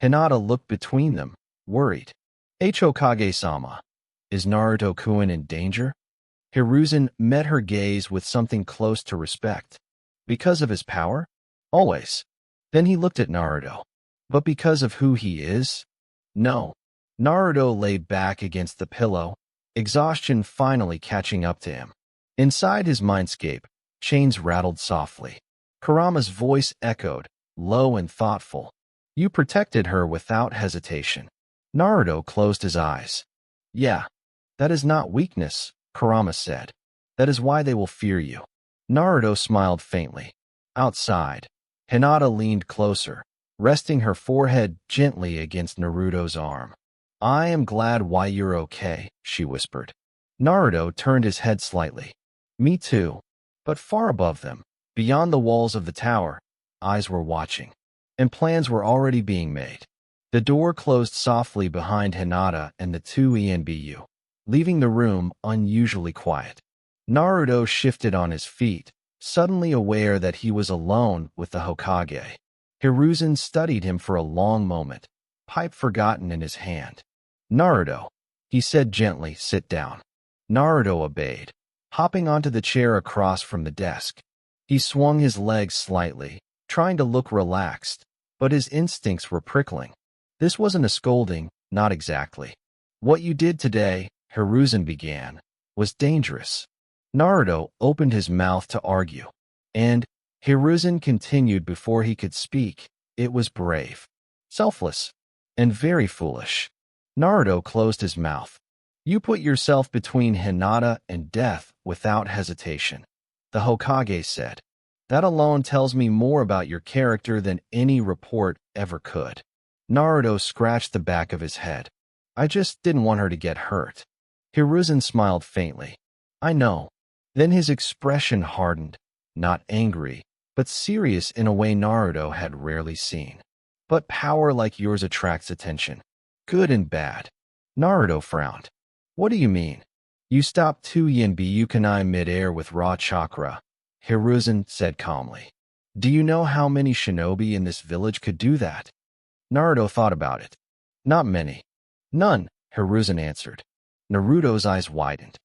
Speaker 2: Hinata looked between them, worried. Hokage-sama, is Naruto-kun in danger? Hiruzen met her gaze with something close to respect. Because of his power? Always. Then he looked at Naruto. But because of who he is? No. Naruto lay back against the pillow, exhaustion finally catching up to him. Inside his mindscape, chains rattled softly. Kurama's voice echoed, low and thoughtful. You protected her without hesitation. Naruto closed his eyes. Yeah, that is not weakness, Kurama said. That is why they will fear you. Naruto smiled faintly. Outside, Hinata leaned closer, resting her forehead gently against Naruto's arm. I am glad why you're okay, she whispered. Naruto turned his head slightly. Me too. But far above them, beyond the walls of the tower, eyes were watching. And plans were already being made. The door closed softly behind Hinata and the 2 ENBU, leaving the room unusually quiet. Naruto shifted on his feet, suddenly aware that he was alone with the Hokage. Hiruzen studied him for a long moment, pipe forgotten in his hand. Naruto, he said gently, sit down. Naruto obeyed, hopping onto the chair across from the desk. He swung his legs slightly, trying to look relaxed, but his instincts were prickling. This wasn't a scolding, not exactly. What you did today, Hiruzen began, was dangerous. Naruto opened his mouth to argue, and Hiruzen continued before he could speak. It was brave, selfless, and very foolish. Naruto closed his mouth. You put yourself between Hinata and death without hesitation, the Hokage said. That alone tells me more about your character than any report ever could. Naruto scratched the back of his head. I just didn't want her to get hurt. Hiruzen smiled faintly. I know. Then his expression hardened, not angry, but serious in a way Naruto had rarely seen. But power like yours attracts attention, good and bad. Naruto frowned. What do you mean? You stopped Tuyin Byukanai mid-air with raw chakra, Hiruzen said calmly. Do you know how many shinobi in this village could do that? Naruto thought about it. Not many. None, Hiruzen answered. Naruto's eyes widened.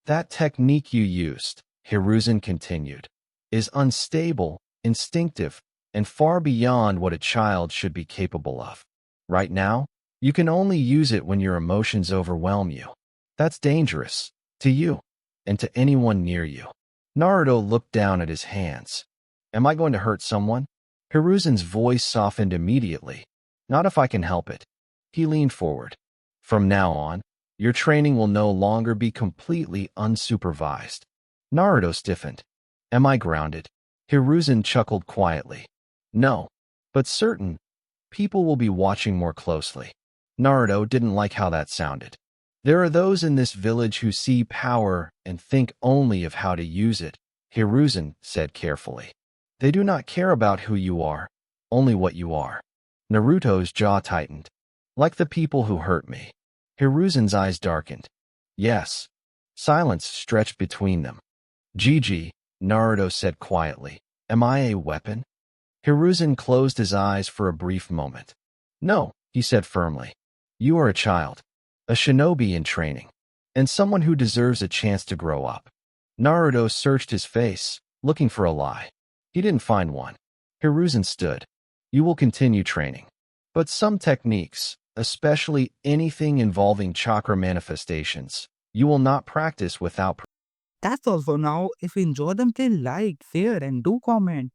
Speaker 2: That technique you used, Hiruzen continued, is unstable, instinctive, and far beyond what a child should be capable of. Right now, you can only use it when your emotions overwhelm you. That's dangerous, to you, and to anyone near you. Naruto looked down at his hands. Am I going to hurt someone? Hiruzen's voice softened immediately. Not if I can help it. He leaned forward. From now on, your training will no longer be completely unsupervised. Naruto stiffened. Am I grounded? Hiruzen chuckled quietly. No, but certain people will be watching more closely. Naruto didn't like how that sounded. There are those in this village who see power and think only of how to use it, Hiruzen said carefully. They do not care about who you are, only what you are. Naruto's jaw tightened. Like the people who hurt me. Hiruzen's eyes darkened. Yes. Silence stretched between them. Gigi, Naruto said quietly. Am I a weapon? Hiruzen closed his eyes for a brief moment. No, he said firmly. You are a child. A shinobi in training. And someone who deserves a chance to grow up. Naruto searched his face, looking for a lie. He didn't find one. Hiruzen stood. You will continue training. But some techniques, especially anything involving chakra manifestations, you will not practice without.
Speaker 1: That's all for now. If you enjoy them, please like, share, and do comment.